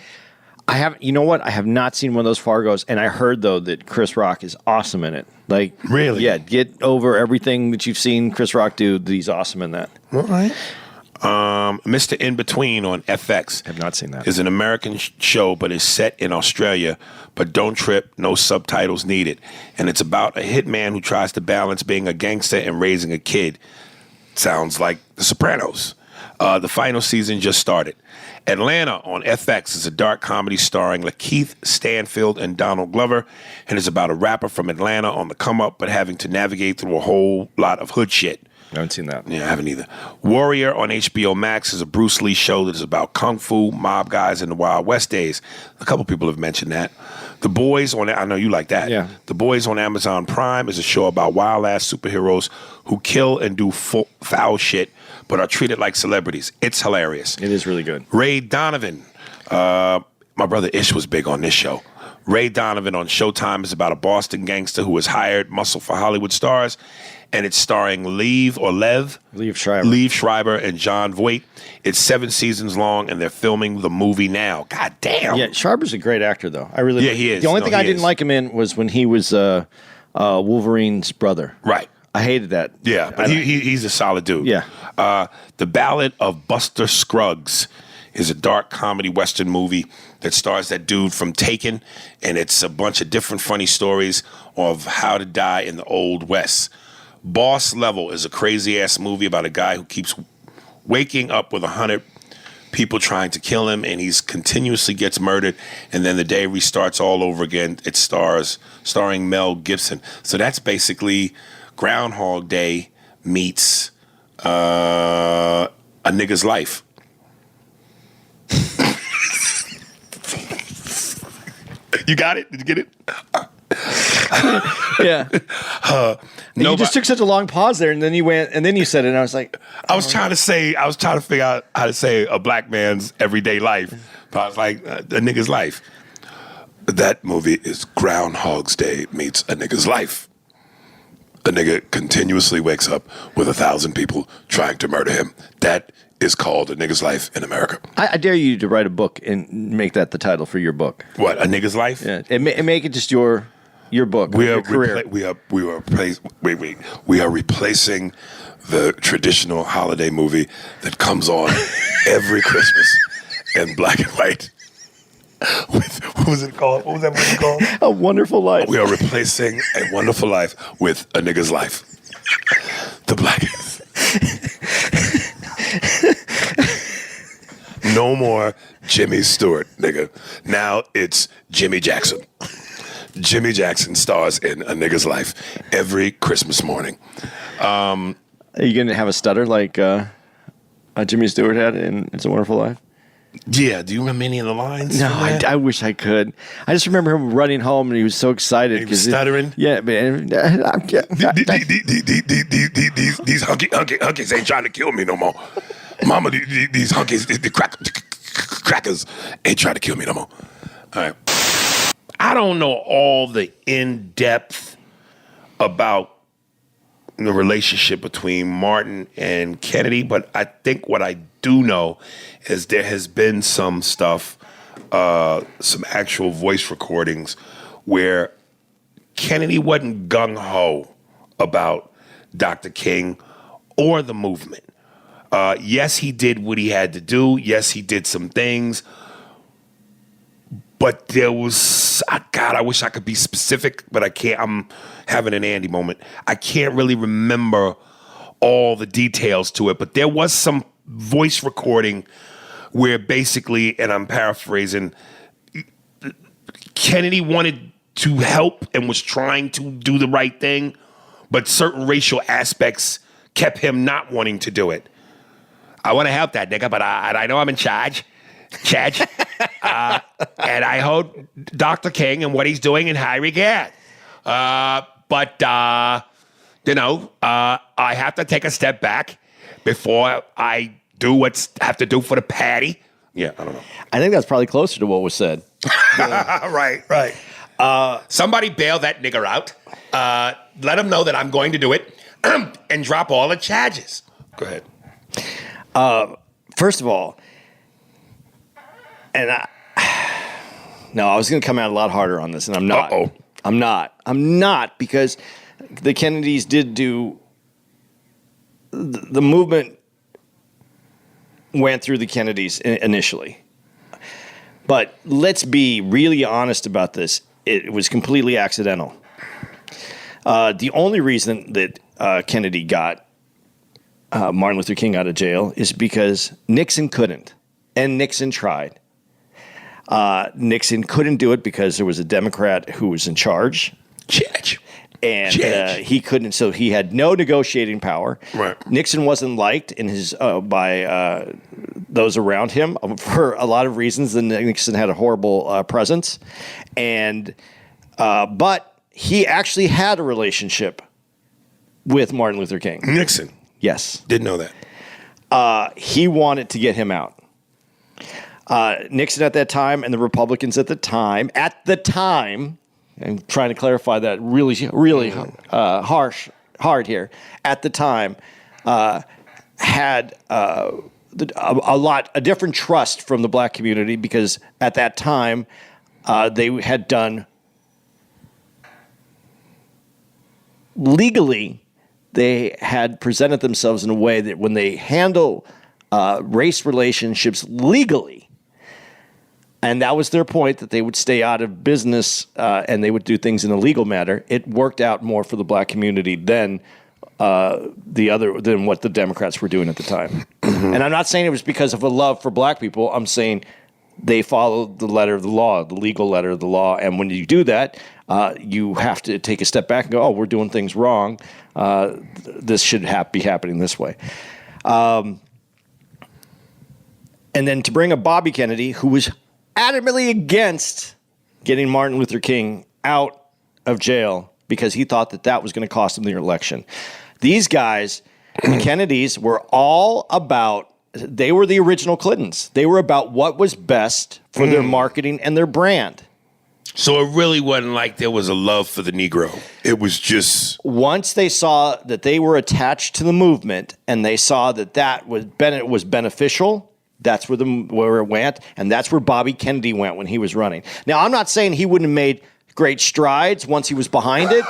I haven't. You know what? I have not seen one of those Fargos, and I heard though that Chris Rock is awesome in it. Like, really? Yeah. Get over everything that you've seen Chris Rock do. He's awesome in that. All right. Mr. In Between on FX. I have not seen that. Is an American show, but is set in Australia. But don't trip, no subtitles needed. And it's about a hitman who tries to balance being a gangster and raising a kid. Sounds like The Sopranos. The final season just started. Atlanta on FX is a dark comedy starring Lakeith Stanfield and Donald Glover, and is about a rapper from Atlanta on the come up, but having to navigate through a whole lot of hood shit. I haven't seen that. Yeah, I haven't either. Warrior on HBO Max is a Bruce Lee show that is about kung fu, mob guys, and the Wild West days. A couple people have mentioned that. The Boys on, I know you like that. Yeah. The Boys on Amazon Prime is a show about wild-ass superheroes who kill and do foul shit, but are treated like celebrities. It's hilarious. It is really good. Ray Donovan. My brother Ish was big on this show. Ray Donovan on Showtime is about a Boston gangster who is hired muscle for Hollywood stars, and it's starring Liev Schreiber and John Voight. It's 7 seasons long, and they're filming the movie now. God damn. Yeah, Schreiber's a great actor, though. Yeah, he is. The only thing I didn't like him in was when he was Wolverine's brother. Right. I hated that. Yeah, but he's a solid dude. Yeah. The Ballad of Buster Scruggs is a dark comedy Western movie that stars that dude from Taken, and it's a bunch of different funny stories of how to die in the Old West. Boss Level is a crazy-ass movie about a guy who keeps waking up with 100 people trying to kill him, and he's continuously gets murdered, and then the day restarts all over again. It starring Mel Gibson. So that's basically Groundhog Day meets a nigga's life. You got it? Did you get it? Yeah. You just took such a long pause there, and then you went, and then you said it, and I was like, I was trying to figure out how to say a black man's everyday life, but I was like, a nigga's life. That movie is Groundhog's Day meets a nigga's life. A nigga continuously wakes up with 1,000 people trying to murder him. That is called a nigga's life in America. I dare you to write a book and make that the title for your book. What, a nigga's life? Yeah, and make it just your book. Your career. We are replacing the traditional holiday movie that comes on every Christmas in black and white. With, what was it called? What was that movie called? A Wonderful Life. We are replacing A Wonderful Life with a nigga's life. The black. No more Jimmy Stewart, nigga. Now it's Jimmy Jackson. Jimmy Jackson stars in a nigga's life every Christmas morning. Are you going to have a stutter like Jimmy Stewart had in It's a Wonderful Life? Yeah. Do you remember any of the lines? No, I wish I could. I just remember him running home and he was so excited. He was stuttering? Yeah, man. These hunkies ain't trying to kill me no more. Mama, these hunkies, the crackers ain't trying to kill me no more. All right. I don't know all the in-depth about the relationship between Martin and Kennedy, but I think what I do know is there has been some stuff, some actual voice recordings where Kennedy wasn't gung-ho about Dr. King or the movement. Yes, he did what he had to do. Yes, he did some things. But there was, God, I wish I could be specific, but I can't. I'm having an Andy moment. I can't really remember all the details to it, but there was some voice recording where basically, and I'm paraphrasing, Kennedy wanted to help and was trying to do the right thing, but certain racial aspects kept him not wanting to do it. I want to help that nigga, but I know I'm in charge. And I hold Dr. King and what he's doing in high regard. But I have to take a step back before I do what's have to do for the patty. Yeah, I don't know. I think that's probably closer to what was said. Right. Somebody bail that nigger out. Let him know that I'm going to do it and drop all the charges. Go ahead. First of all, and I was going to come out a lot harder on this, and I'm not. Uh-oh. I'm not, because the Kennedys did do the movement went through the Kennedys initially. But let's be really honest about this. It was completely accidental. The only reason that Kennedy got Martin Luther King out of jail is because Nixon couldn't, and Nixon tried. Nixon couldn't do it because there was a Democrat who was in charge. And he couldn't, so he had no negotiating power. Right. Nixon wasn't liked in his by those around him for a lot of reasons. And Nixon had a horrible presence, and but he actually had a relationship with Martin Luther King. Nixon. Yes. Didn't know that. He wanted to get him out. Nixon at that time and the Republicans at the time, I'm trying to clarify that really hard here, at the time, had a different trust from the black community, because at that time they had done legally, they had presented themselves in a way that when they handle race relationships legally, and that was their point, that they would stay out of business and they would do things in a legal matter, it worked out more for the black community than than what the Democrats were doing at the time. And I'm not saying it was because of a love for black people. I'm saying they followed the letter of the law, the legal letter of the law. And when you do that, you have to take a step back and go, oh, we're doing things wrong. This should be happening this way. And then to bring up Bobby Kennedy, who was adamantly against getting Martin Luther King out of jail because he thought that was going to cost him the election. These guys, the Kennedys, were all about, they were the original Clintons. They were about what was best for their marketing and their brand. So it really wasn't like there was a love for the Negro. It was just... Once they saw that they were attached to the movement and they saw that was beneficial, that's where it went, and that's where Bobby Kennedy went when he was running. Now, I'm not saying he wouldn't have made great strides once he was behind it.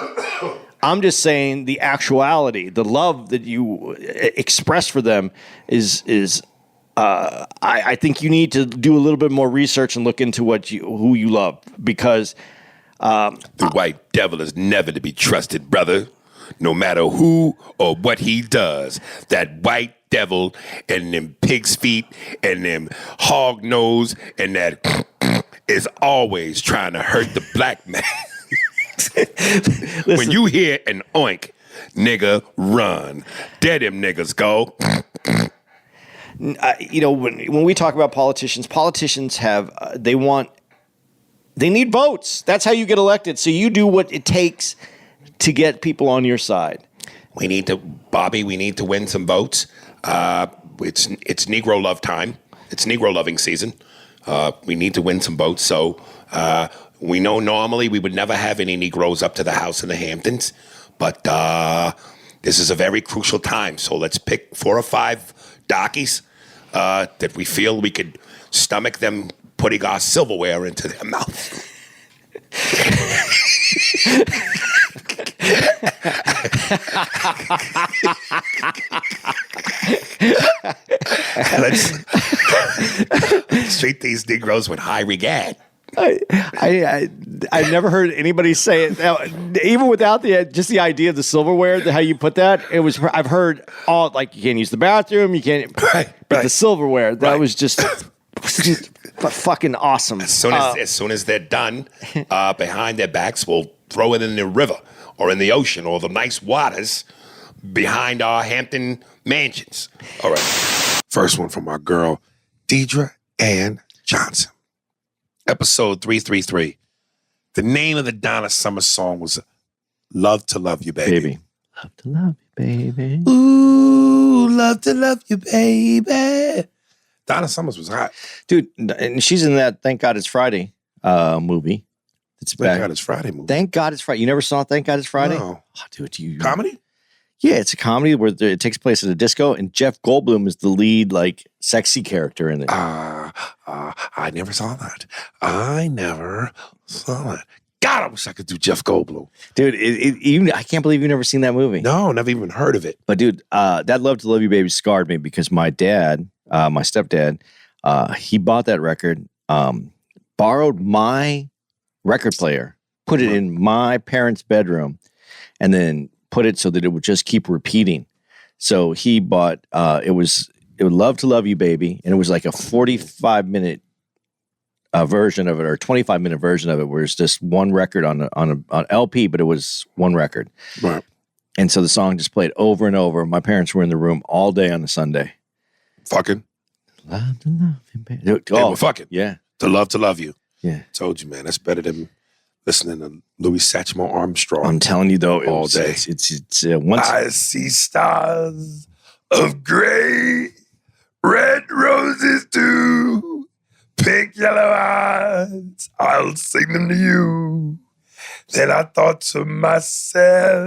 I'm just saying the actuality, the love that you express for them is I think you need to do a little bit more research and look into who you love, because the white devil is never to be trusted, brother. No matter who or what he does, that white devil and them pig's feet and them hog nose and that is always trying to hurt the black man. When you hear an oink, nigga, run. There them niggas go. When we talk about politicians have they need votes. That's how you get elected. So you do what it takes to get people on your side. We need to win some votes. It's Negro love time. It's Negro loving season. We need to win some votes. So we know normally we would never have any Negroes up to the House in the Hamptons, but this is a very crucial time. So let's pick 4 or 5 darkies that we feel we could stomach them putting our silverware into their mouth. Let's treat these Negroes with high regard. I've never heard anybody say it. Now, even without just the idea of the silverware, how you put that, I've heard all, like, you can't use the bathroom, you can't, but the silverware, that was just fucking awesome. As soon as they're done, behind their backs, we'll throw it in the river or in the ocean or the nice waters behind our Hampton mansions. All right. First one from our girl, Deidre Ann Johnson. Episode 333. The name of the Donna Summer song was Love to Love You, Baby. Love to love you, baby. Ooh, love to love you, baby. Donna Summers was hot. Dude, and she's in that Thank God It's Friday movie. Thank God It's Friday movie. Thank God It's Friday. You never saw Thank God It's Friday? No. Oh, dude, Comedy? Yeah, it's a comedy where it takes place at a disco, and Jeff Goldblum is the lead, like, sexy character in it. I never saw that. God, I wish I could do Jeff Goldblum. Dude, I can't believe you've never seen that movie. No, never even heard of it. But, dude, that Love to Love You, Baby scarred me because my dad, my stepdad, he bought that record, borrowed my record player, put it in my parents' bedroom, and then put it so that it would just keep repeating. So he bought it was Love to Love You, Baby, and it was like a 45-minute version of it, or 25-minute version of it, where it's just one record on LP, but it was one record. Right. And so the song just played over and over. My parents were in the room all day on a Sunday. Fucking. Love to love you, baby. They were fucking. Yeah. To love you. Yeah. Told you, man. That's better than listening to Louis Satchmo Armstrong. I'm telling you, though, all day. It's once I see stars of gray, red roses too, pink yellow eyes. I'll sing them to you. Then I thought to myself,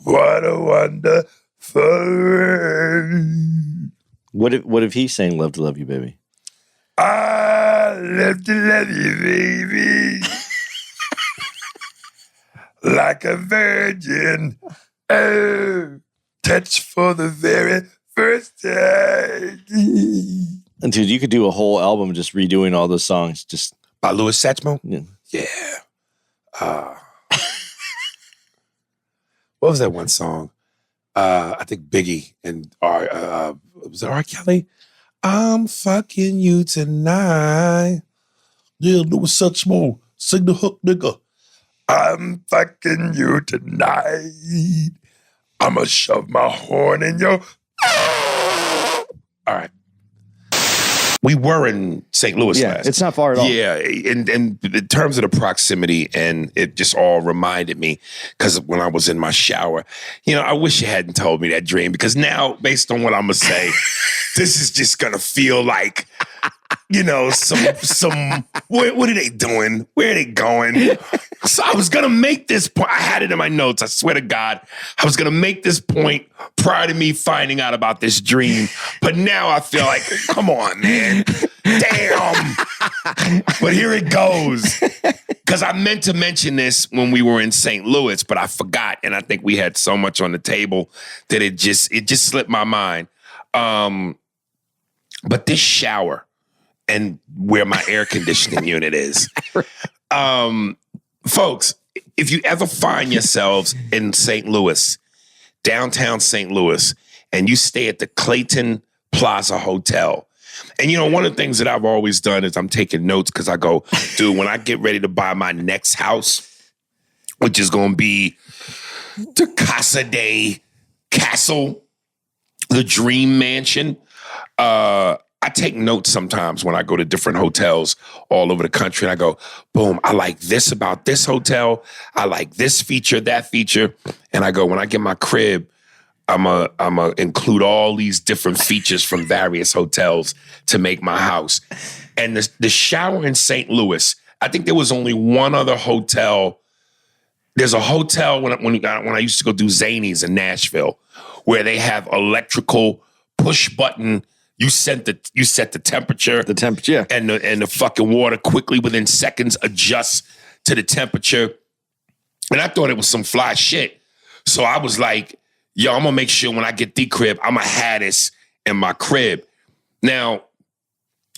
what a wonderful world. What if he sang "Love to Love You, Baby"? I love to love you, baby. Like a virgin. Oh, touch for the very first time. And dude, you could do a whole album just redoing all those songs. Just by Louis Satchmo? Yeah. Yeah. what was that one song? I think Biggie and was it R. Kelly? I'm fucking you tonight. Yeah, it was such small. Sing the hook, nigga. I'm fucking you tonight. I'ma shove my horn in your. All right. We were in St. Louis last. It's not far at all. Yeah, and in terms of the proximity, and it just all reminded me, because when I was in my shower, I wish you hadn't told me that dream, because now, based on what I'm going to say, this is just going to feel like, some what are they doing? Where are they going? So I was going to make this point. I had it in my notes. I swear to God. I was going to make this point prior to me finding out about this dream. But now I feel like, come on, man. Damn. But here it goes. Because I meant to mention this when we were in St. Louis, but I forgot. And I think we had so much on the table that it just slipped my mind. But this shower and where my air conditioning unit is. Folks, if you ever find yourselves in St. Louis, downtown St. Louis, and you stay at the Clayton Plaza Hotel, and one of the things that I've always done is I'm taking notes, because I go, dude, when I get ready to buy my next house, which is going to be the Casa de Castle, the Dream Mansion, I take notes sometimes when I go to different hotels all over the country, and I go, boom, I like this about this hotel. I like this feature, that feature. And I go, when I get my crib, I'm a include all these different features from various hotels to make my house. And the shower in St. Louis, I think there was only one other hotel. There's a hotel when I used to go do Zanies in Nashville, where they have electrical push button. You set the temperature. The temperature, yeah. And the fucking water quickly within seconds adjusts to the temperature. And I thought it was some fly shit. So I was like, yo, I'm gonna make sure when I get the crib, I'm gonna have this in my crib. Now,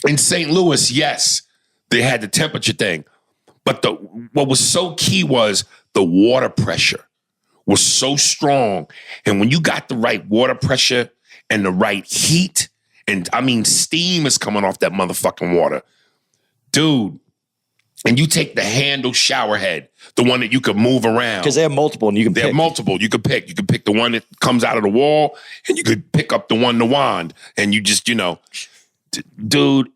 in St. Louis, yes, they had the temperature thing. But what was so key was the water pressure was so strong. And when you got the right water pressure and the right heat, and I mean, steam is coming off that motherfucking water. Dude, and you take the handle shower head, the one that you can move around. Because they have multiple and you can pick. They have multiple. You can pick. You can pick the one that comes out of the wall, and you could pick up the wand. And you just, dude,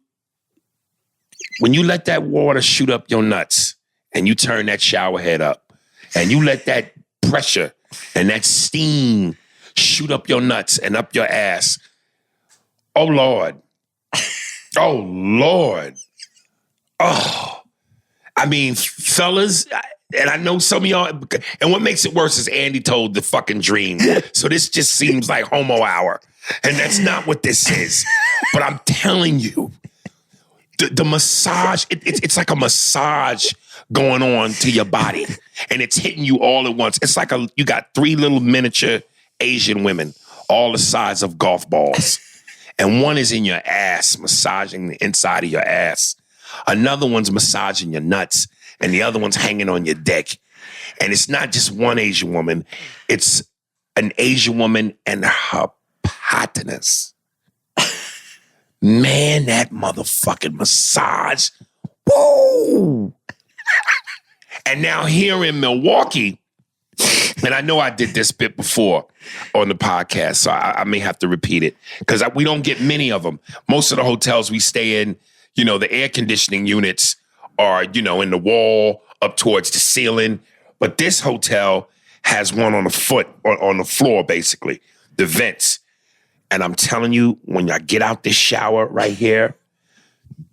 when you let that water shoot up your nuts and you turn that shower head up and you let that pressure and that steam shoot up your nuts and up your ass, oh, Lord. Oh, Lord. Oh. I mean, fellas, and I know some of y'all, and what makes it worse is Andy told the fucking dream. So this just seems like homo hour. And that's not what this is. But I'm telling you, the massage, it's like a massage going on to your body. And it's hitting you all at once. It's like you got 3 little miniature Asian women, all the size of golf balls. And one is in your ass, massaging the inside of your ass. Another one's massaging your nuts, and the other one's hanging on your dick. And it's not just one Asian woman. It's an Asian woman and her partners. Man, that motherfucking massage. Whoa! And now here in Milwaukee, and I know I did this bit before on the podcast, so I may have to repeat it, because we don't get many of them. Most of the hotels we stay in, the air conditioning units are, in the wall up towards the ceiling. But this hotel has one on the floor, basically, the vents. And I'm telling you, when I get out this shower right here,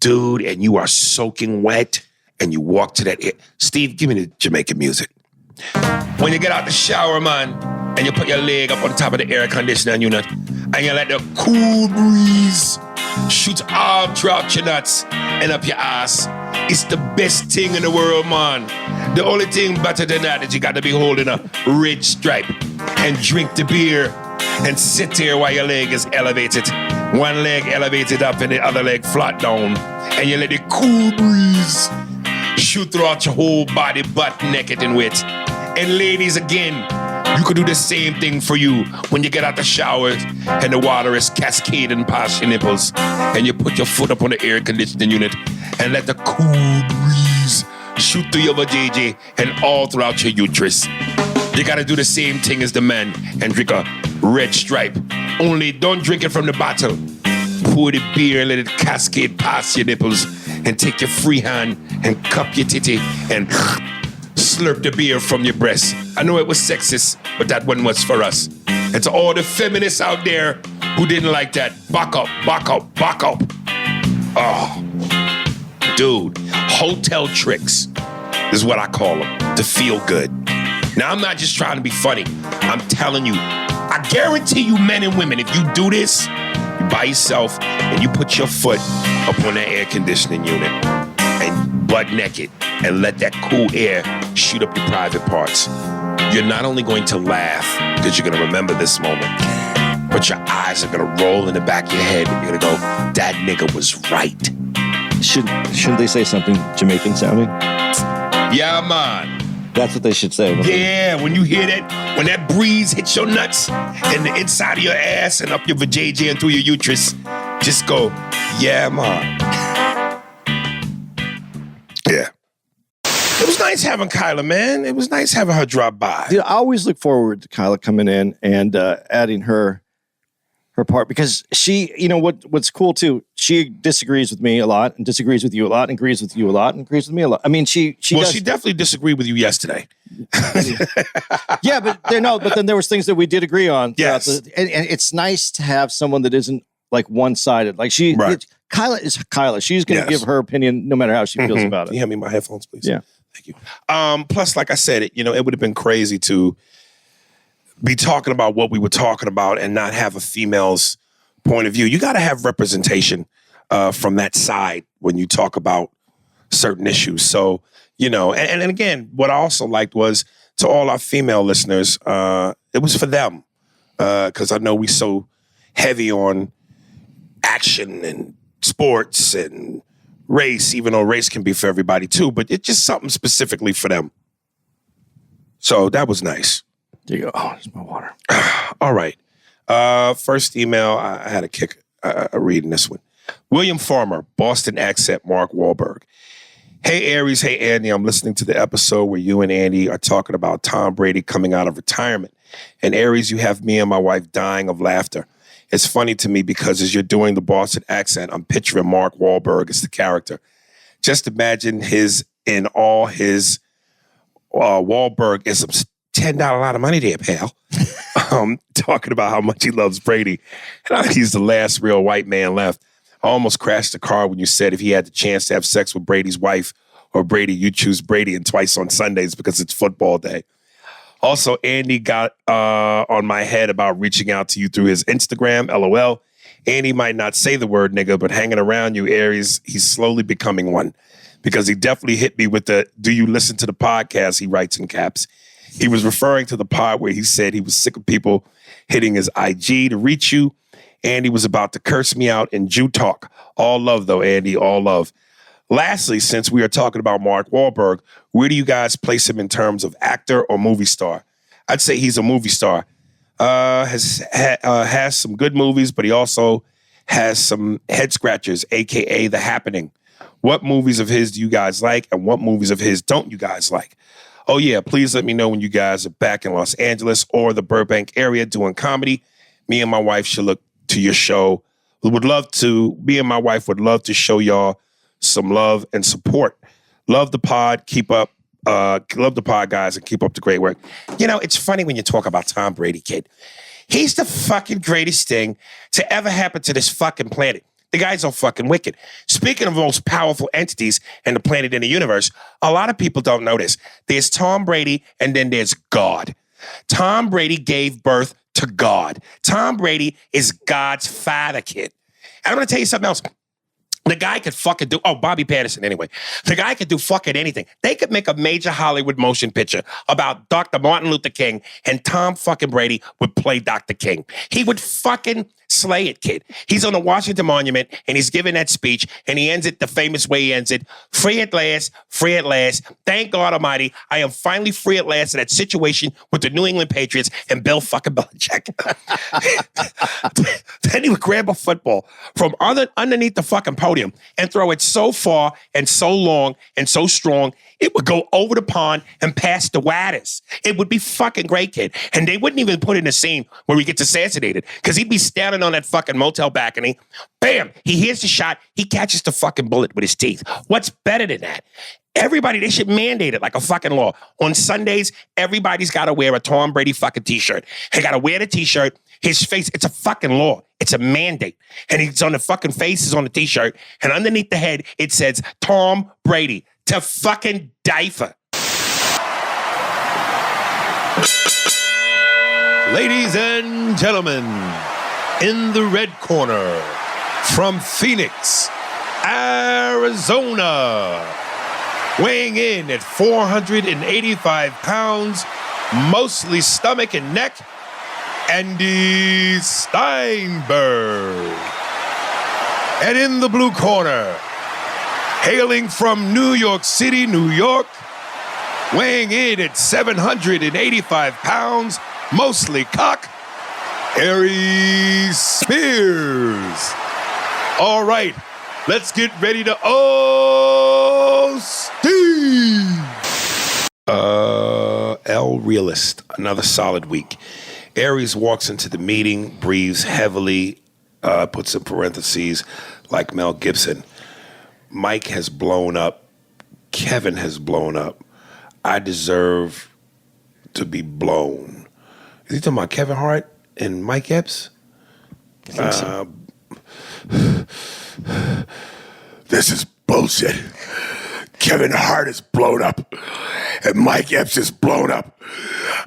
dude, and you are soaking wet, and you walk to that air. Steve, give me the Jamaican music. When you get out the shower, man, and you put your leg up on top of the air conditioner unit, and you let the cool breeze shoot all throughout your nuts and up your ass, it's the best thing in the world, man. The only thing better than that is you got to be holding a red stripe and drink the beer and sit there while your leg is elevated. One leg elevated up and the other leg flat down. And you let the cool breeze shoot throughout your whole body, butt naked and wet. And ladies, again, You could do the same thing for you when you get out the shower and the water is cascading past your nipples and you put your foot up on the air conditioning unit and let the cool breeze shoot through your vajayjay and all throughout your uterus. You gotta do the same thing as the man and drink a Red Stripe. Only don't drink it from the bottle. Pour the beer and let it cascade past your nipples and take your free hand and cup your titty and slurp the beer from your breast. I know it was sexist, but that one was for us. And to all the feminists out there who didn't like that, back up, back up, back up. Oh, dude, hotel tricks is what I call them, to feel good. Now, I'm not just trying to be funny. I'm telling you, I guarantee you men and women, if you do this, you by yourself and you put your foot up on that air conditioning unit and butt naked and let that cool air shoot up your private parts, you're not only going to laugh because you're going to remember this moment, but your eyes are going to roll in the back of your head and you're going to go, that nigga was right. Shouldn't they say something Jamaican sounding? Yeah, man. That's what they should say. Yeah, when you hear that, when that breeze hits your nuts and the inside of your ass and up your vajayjay and through your uterus, just go, yeah, man. Yeah. It was nice having Kyla, man. It was nice having her drop by. Dude, I always look forward to Kyla coming in and adding her part, because she, you know, what's cool too, she disagrees with me a lot and disagrees with you a lot and agrees with you a lot and agrees with me a lot. I mean, she definitely disagreed with you yesterday. Yeah, but then there was things that we did agree on. Yes. And it's nice to have someone that isn't like one-sided. Like Kyla is Kyla. She's going to give her opinion no matter how she feels about it. Can you hand me my headphones, please? Yeah. Thank you. Plus, like I said, it would have been crazy to be talking about what we were talking about and not have a female's point of view. You got to have representation from that side when you talk about certain issues. So, and again, what I also liked was, to all our female listeners, it was for them. Because I know we so heavy on action and sports and race, even though race can be for everybody too, but it's just something specifically for them. So that was nice. There you go. Oh, there's my water. All right. First email, I had a kick reading this one. William Farmer, Boston accent, Mark Wahlberg. Hey, Aries. Hey, Andy. I'm listening to the episode where you and Andy are talking about Tom Brady coming out of retirement. And Aries, you have me and my wife dying of laughter. It's funny to me because as you're doing the Boston accent, I'm picturing Mark Wahlberg as the character. Just imagine in all his Wahlbergisms. $10 a lot of money there, pal. Talking about how much he loves Brady. And he's the last real white man left. I almost crashed the car when you said if he had the chance to have sex with Brady's wife or Brady, you'd choose Brady, and twice on Sundays because it's football day. Also, Andy got on my head about reaching out to you through his Instagram, LOL. Andy might not say the word nigga, but hanging around you, Aries, he's slowly becoming one. Because he definitely hit me with the, do you listen to the podcast, he writes in caps. He was referring to the part where he said he was sick of people hitting his IG to reach you. Andy was about to curse me out in Jew talk. All love, though, Andy, all love. Lastly, since we are talking about Mark Wahlberg, where do you guys place him in terms of actor or movie star? I'd say he's a movie star. Has some good movies, but he also has some head scratchers, a.k.a. The Happening. What movies of his do you guys like, and what movies of his don't you guys like? Oh, yeah, please let me know when you guys are back in Los Angeles or the Burbank area doing comedy. Me and my wife should look to your show. Me and my wife would love to show y'all some love and support. Love the pod. Love the pod, guys, and keep up the great work. It's funny when you talk about Tom Brady, kid. He's the fucking greatest thing to ever happen to this fucking planet. The guy's so fucking wicked. Speaking of most powerful entities in the planet and the universe, a lot of people don't know this. There's Tom Brady, and then there's God. Tom Brady gave birth to God. Tom Brady is God's father, kid. And I'm going to tell you something else. The guy could fucking do, Bobby Patterson, anyway. The guy could do fucking anything. They could make a major Hollywood motion picture about Dr. Martin Luther King, and Tom fucking Brady would play Dr. King. He would fucking slay it, kid. He's on the Washington Monument, and he's giving that speech, and he ends it the famous way he ends it. Free at last, free at last. Thank God Almighty, I am finally free at last in that situation with the New England Patriots and Bill fucking Belichick. Then he would grab a football from underneath the fucking podium and throw it so far and so long and so strong, it would go over the pond and past the Watters. It would be fucking great, kid. And they wouldn't even put in a scene where he gets assassinated, because he'd be standing on that fucking motel balcony. Bam! He hears the shot. He catches the fucking bullet with his teeth. What's better than that? Everybody, they should mandate it like a fucking law. On Sundays, everybody's got to wear a Tom Brady fucking t-shirt. They got to wear the t-shirt. His face, it's a fucking law. It's a mandate. And it's on the fucking face, is on the t-shirt. And underneath the head, it says Tom Brady to fucking die for. Ladies and gentlemen, in the red corner, from Phoenix, Arizona, weighing in at 485 pounds, mostly stomach and neck, Andy Steinberg. And in the blue corner, hailing from New York City, New York, weighing in at 785 pounds, mostly cock, Aries Spears. All right, let's get ready to Steve. L Realist, another solid week. Aries walks into the meeting, breathes heavily, puts in parentheses, like Mel Gibson. Mike has blown up. Kevin has blown up. I deserve to be blown. Is he talking about Kevin Hart and Mike Epps? I think so. This is bullshit. Kevin Hart is blown up, and Mike Epps is blown up.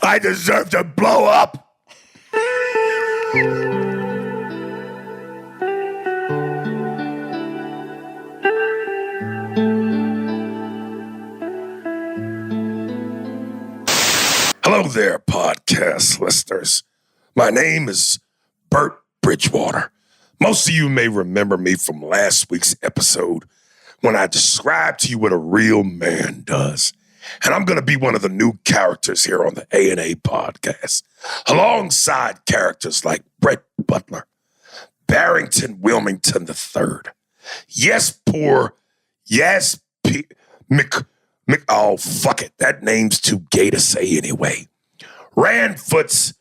I deserve to blow up. Hello there, podcast listeners. My name is Bert Bridgewater. Most of you may remember me from last week's episode when I described to you what a real man does. And I'm going to be one of the new characters here on the A&A podcast, alongside characters like Brett Butler, Barrington Wilmington III, Yes Poor, Yes oh, fuck it. That name's too gay to say anyway. Ranfoot's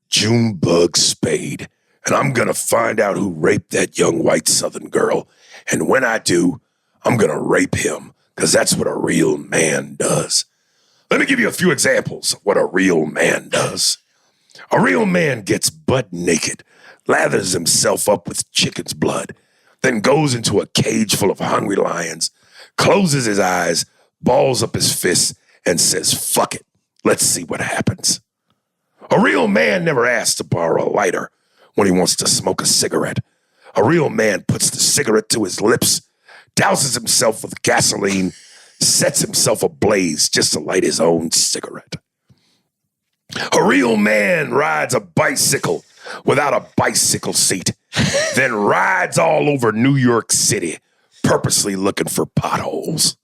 Junebug Spade. And I'm going to find out who raped that young white Southern girl. And when I do, I'm going to rape him, because that's what a real man does. Let me give you a few examples of what a real man does. A real man gets butt naked, lathers himself up with chicken's blood, then goes into a cage full of hungry lions, closes his eyes, balls up his fists, and says, fuck it, let's see what happens. A real man never asks to borrow a lighter when he wants to smoke a cigarette. A real man puts the cigarette to his lips, douses himself with gasoline, sets himself ablaze just to light his own cigarette. A real man rides a bicycle without a bicycle seat, then rides all over New York City, purposely looking for potholes.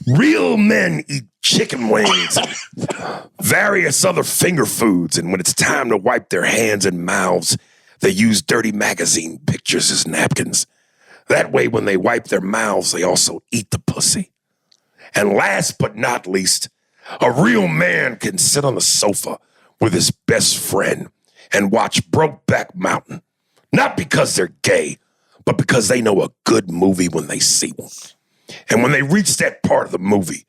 Real men eat chicken wings and various other finger foods, and when it's time to wipe their hands and mouths, they use dirty magazine pictures as napkins. That way, when they wipe their mouths, they also eat the pussy. And last but not least, a real man can sit on the sofa with his best friend and watch Brokeback Mountain, not because they're gay, but because they know a good movie when they see one. And when they reach that part of the movie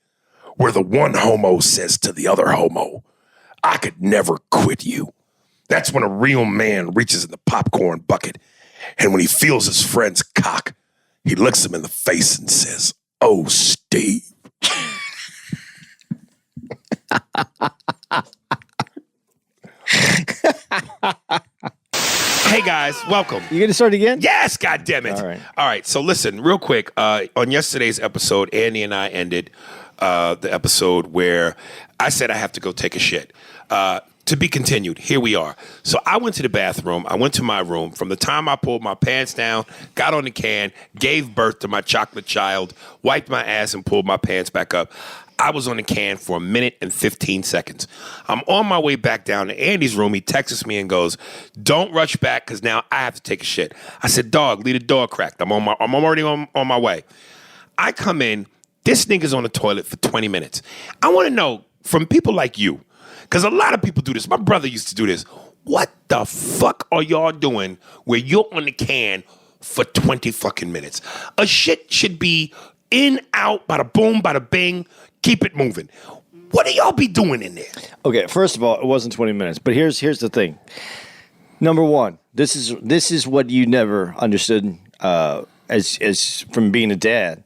where the one homo says to the other homo, I could never quit you, that's when a real man reaches in the popcorn bucket, and when he feels his friend's cock, he looks him in the face and says, oh, Steve. Hey, guys. guys. Welcome. You going to start again? Yes, goddammit. All right. So listen, real quick. On yesterday's episode, Andy and I ended the episode where I said I have to go take a shit. To be continued. Here we are. So I went to the bathroom. I went to my room. From the time I pulled my pants down, got on the can, gave birth to my chocolate child, wiped my ass, and pulled my pants back up, I was on the can for 1 minute and 15 seconds. I'm on my way back down to Andy's room. He texts me and goes, "Don't rush back because now I have to take a shit." I said, "Dog, leave the door cracked. I'm already on my way." I come in. This nigga's on the toilet for 20 minutes. I want to know from people like you, because a lot of people do this. My brother used to do this. What the fuck are y'all doing where you're on the can for 20 fucking minutes? A shit should be in, out, bada boom, bada bing, keep it moving. What do y'all be doing in there? Okay, first of all, it wasn't 20 minutes, but here's the thing. Number one, this is what you never understood as from being a dad,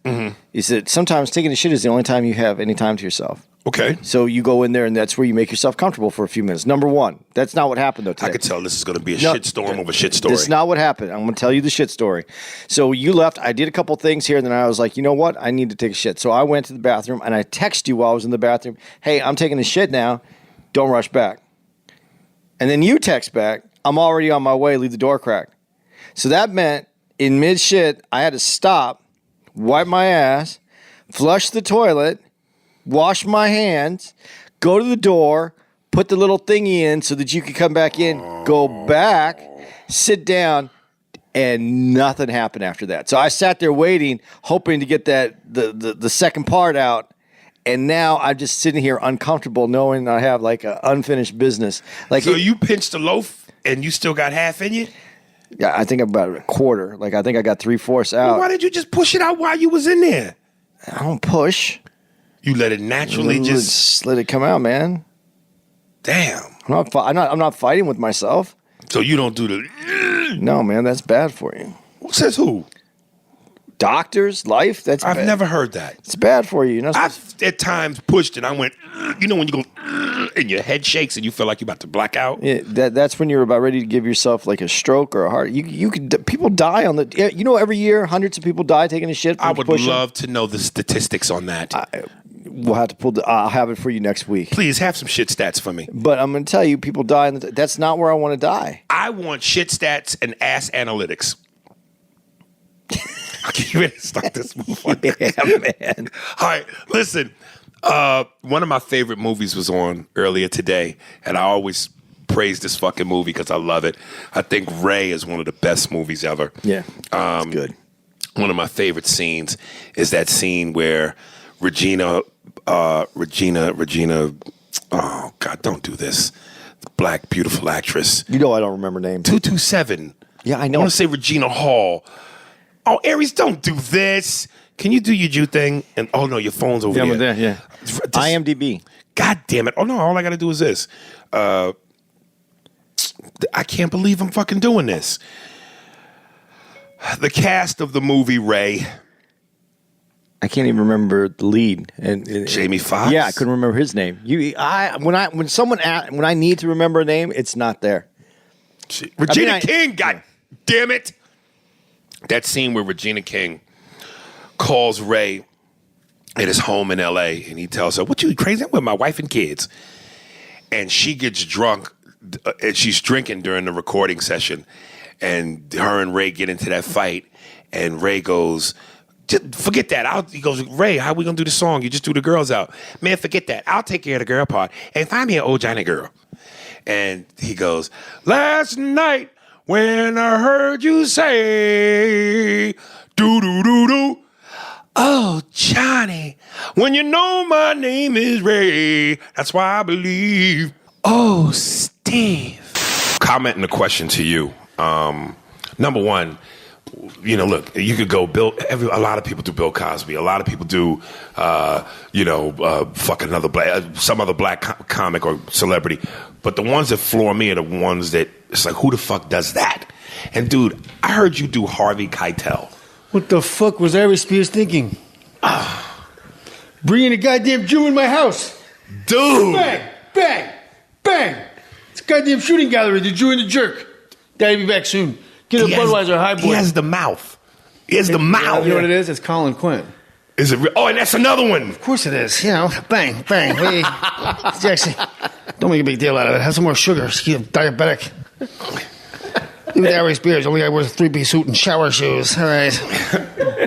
is that sometimes taking a shit is the only time you have any time to yourself. Okay. So you go in there, and that's where you make yourself comfortable for a few minutes. Number one, that's not what happened, though, today. I could tell this is going to be a shit storm of a shit story. That's not what happened. I'm going to tell you the shit story. So you left. I did a couple things here, and then I was like, you know what? I need to take a shit. So I went to the bathroom, and I texted you while I was in the bathroom, "Hey, I'm taking a shit now. Don't rush back." And then you text back, "I'm already on my way. Leave the door cracked." So that meant in mid-shit, I had to stop, wipe my ass, flush the toilet, wash my hands, go to the door, put the little thingy in so that you could come back in, go back, sit down, and nothing happened after that. So I sat there waiting, hoping to get the second part out, and now I'm just sitting here uncomfortable knowing I have like an unfinished business. Like, so you pinched a loaf and you still got half in you? Yeah, I think about a quarter. Like, I think I got 3/4 out. Well, why did you just push it out while you was in there? I don't push. You let it naturally just let it come out, man. Damn. I'm not fighting with myself. So you don't do the. No, man, that's bad for you. Who says who? Doctors, life. That's. I've bad. never heard that. It's bad for you. I've at times pushed and I went. You know when you go and your head shakes and you feel like you're about to black out. Yeah, that's when you're about ready to give yourself like a stroke or a heart. You could. People die on the. You know, every year hundreds of people die taking a shit. I would love to know the statistics on that. We'll have to pull. I'll have it for you next week. Please have some shit stats for me. But I'm going to tell you, people die. That's not where I want to die. I want shit stats and ass analytics. You ready to start this motherfucker? Yeah, man. All right, listen. One of my favorite movies was on earlier today, and I always praise this fucking movie because I love it. I think Ray is one of the best movies ever. Yeah, it's good. One of my favorite scenes is that scene where Regina. Oh God, don't do this. The black, beautiful actress. You know I don't remember names. 227. Yeah, I know. I want to say Regina Hall. Oh, Aries, don't do this. Can you do your Jew thing? And oh no, your phone's over there. there. Yeah. IMDb. God damn it. Oh no, all I gotta do is this. I can't believe I'm fucking doing this. The cast of the movie Ray. I can't even remember the lead. And Jamie Foxx. Yeah, I couldn't remember his name. When I need to remember a name, it's not there. Regina King. God damn it! That scene where Regina King calls Ray at his home in L.A. and he tells her, "What you crazy? I'm with my wife and kids." And she gets drunk and she's drinking during the recording session, and her and Ray get into that fight, and Ray goes, "Just forget that." He goes, "Ray, how we gonna do the song? You just do the girls out." "Man, forget that. I'll take care of the girl part and find me an old Johnny girl." And he goes, "Last night when I heard you say, do-do-do-do, oh, Johnny, when you know my name is Ray, that's why I believe." Oh, Steve. Commenting a question to you. Number one, you know, look, you could go a lot of people do Bill Cosby. A lot of people do, fuck some other black comic or celebrity. But the ones that floor me are the ones that it's like, who the fuck does that? And dude, I heard you do Harvey Keitel. What the fuck was Ari Spears thinking? Bringing a goddamn Jew in my house. Dude. Bang, bang, bang. It's a goddamn shooting gallery, the Jew and the jerk. Daddy be back soon. Get a Budweiser high boy. He has the mouth. He has the mouth. You know what it is? It's Colin Quinn. Is it? Oh, and that's another one. Of course it is. You know, bang, bang. Jackson, don't make a big deal out of it. Have some more sugar. He's diabetic. Even Aries Spears, only guy wears a three-piece suit and shower shoes. All right.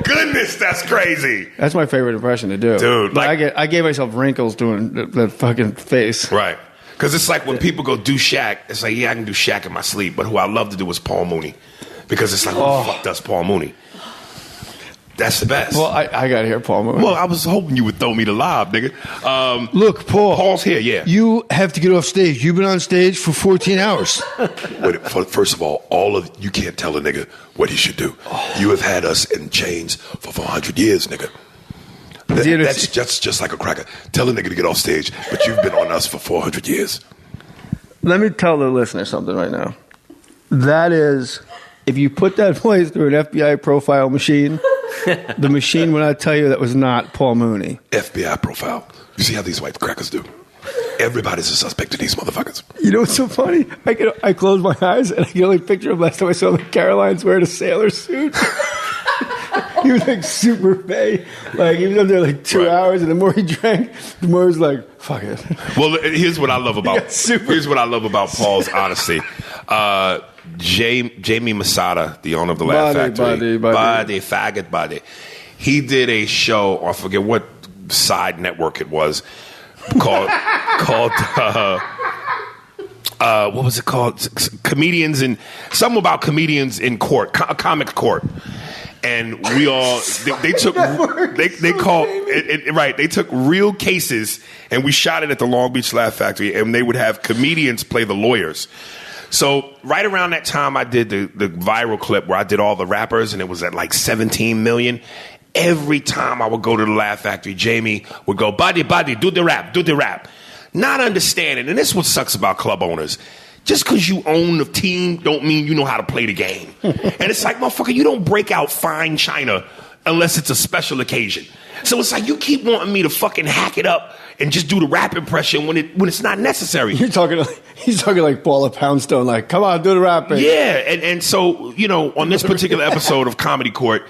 Goodness, that's crazy. That's my favorite impression to do. Dude, like, I gave myself wrinkles doing that fucking face. Right. Because it's like when people go do Shaq, it's like, yeah, I can do Shaq in my sleep, but who I love to do is Paul Mooney. Because it's like, who the fuck does Paul Mooney? That's the best. Well, I got to hear Paul Mooney. Well, I was hoping you would throw me the lob, nigga. Look, Paul. Paul's here, yeah. You have to get off stage. You've been on stage for 14 hours. Wait, first of all you can't tell a nigga what he should do. You have had us in chains for 400 years, nigga. That's just like a cracker. Tell a nigga to get off stage, but you've been on us for 400 years. Let me tell the listener something right now. That is, if you put that voice through an FBI profile machine, the machine will not tell you that was not Paul Mooney. FBI profile. You see how these white crackers do? Everybody's a suspect of these motherfuckers. You know what's so funny? I close my eyes and I can only picture him last time I saw him. Caroline's wearing a sailor suit. He was like super fey. Like he was up there like 2 hours, and the more he drank, the more he was like, fuck it. Well, here's what I love about Paul's honesty. Jamie Masada, the owner of the Laugh Factory, faggot body. He did a show, I forget what side network it was, called what was it called? Comedians in something about comedians in court, comic court. And we all they took they called it right. They took real cases and we shot it at the Long Beach Laugh Factory, and they would have comedians play the lawyers. So right around that time, I did the viral clip where I did all the rappers, and it was at like 17 million. Every time I would go to the Laugh Factory, Jamie would go, buddy, do the rap. Not understanding, and this is what sucks about club owners. Just because you own the team don't mean you know how to play the game. And it's like, motherfucker, you don't break out fine china unless it's a special occasion. So it's like you keep wanting me to fucking hack it up and just do the rap impression when it's not necessary. He's talking like Paula Poundstone, like, come on, do the rap. Baby. Yeah, and so, you know, on this particular episode of Comedy Court,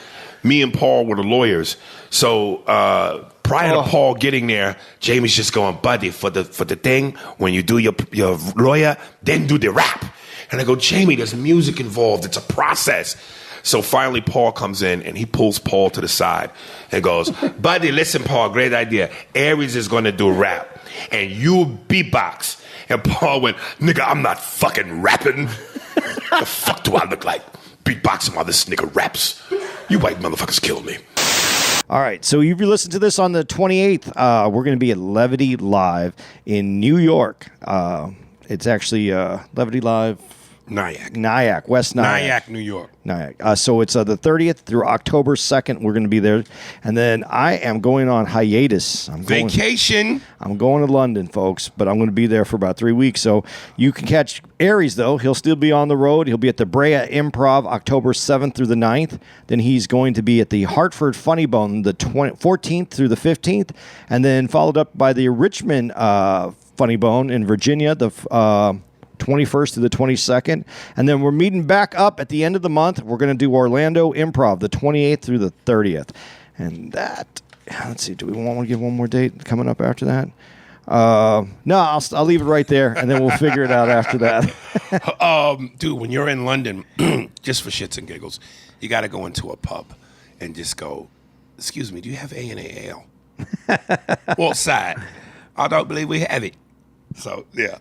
me and Paul were the lawyers. So prior to Paul getting there, Jamie's just going, buddy, for the thing, when you do your lawyer, then do the rap. And I go, Jamie, there's music involved. It's a process. So finally, Paul comes in, and he pulls Paul to the side and goes, buddy, listen, Paul, great idea. Aries is going to do rap, and you beatbox. And Paul went, nigga, I'm not fucking rapping. The fuck do I look like? Beatboxing while this nigga raps. You white motherfuckers killed me. All right, so if you listen to this on the 28th, we're going to be at Levity Live in New York. It's actually Levity Live... Nyack, West Nyack. Nyack, New York. Nyack. So it's the 30th through October 2nd. We're going to be there. And then I am going on hiatus. Vacation. I'm going to London, folks, but I'm going to be there for about 3 weeks. So you can catch Aries, though. He'll still be on the road. He'll be at the Brea Improv October 7th through the 9th. Then he's going to be at the Hartford Funny Bone the 14th through the 15th. And then followed up by the Richmond Funny Bone in Virginia, the 21st to the 22nd. And then we're meeting back up at the end of the month. We're going to do Orlando Improv the 28th through the 30th. And that, let's see, do we want to give one more date coming up after that? No, I'll leave it right there, and then we'll figure it out after that. Dude, when you're in London, just for shits and giggles, you got to go into a pub and just go, excuse me, do you have A&A ale? What side? I don't believe we have it. So, yeah.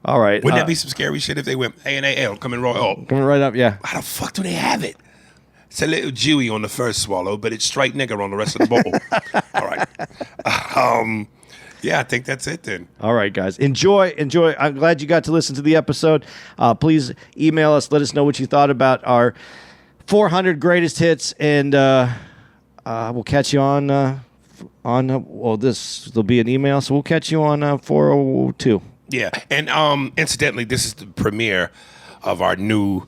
All right. Wouldn't that be some scary shit if they went A&A ale coming right up? Coming right up, yeah. How the fuck do they have it? It's a little dewy on the first swallow, but it's straight nigger on the rest of the bowl. All right. Yeah, I think that's it then. All right, guys. Enjoy. I'm glad you got to listen to the episode. Please email us. Let us know what you thought about our 400 greatest hits, and we'll catch you on there'll be an email, so we'll catch you on 402. Yeah, and incidentally, this is the premiere of our new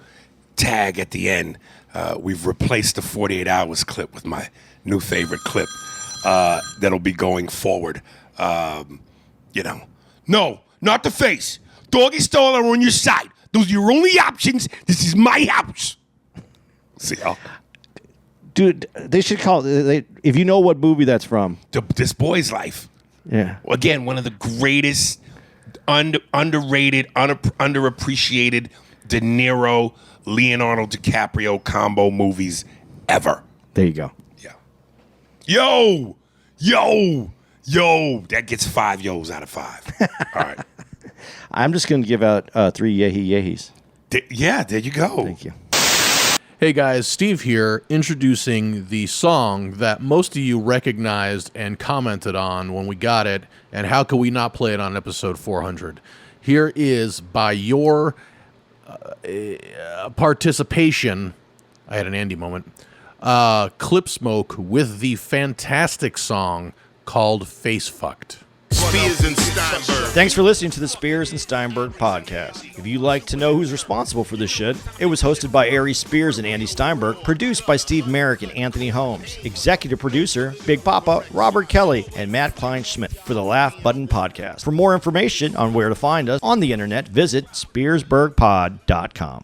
tag at the end. We've replaced the 48 hours clip with my new favorite clip that'll be going forward. No, not the face. Doggy style are on your side. Those are your only options. This is my house. See y'all. Dude, they should call it. If you know what movie that's from. This Boy's Life. Yeah. Again, one of the greatest, underrated, underappreciated De Niro, Leonardo DiCaprio combo movies ever. There you go. Yeah. Yo. That gets 5 yos out of 5. All right. I'm just going to give out 3 yahis. Yeah, there you go. Thank you. Hey guys, Steve here, introducing the song that most of you recognized and commented on when we got it, and how could we not play it on episode 400? Here is, by your participation, I had an Andy moment, Clip Smoke with the fantastic song called Face Fucked. Spears and Steinberg. Thanks for listening to the Spears and Steinberg podcast. If you'd like to know who's responsible for this shit, it was hosted by Ari Spears and Andy Steinberg, produced by Steve Merrick and Anthony Holmes, executive producer, Big Papa, Robert Kelly, and Matt Kleinschmidt for the Laugh Button podcast. For more information on where to find us on the internet, visit SpearsburgPod.com.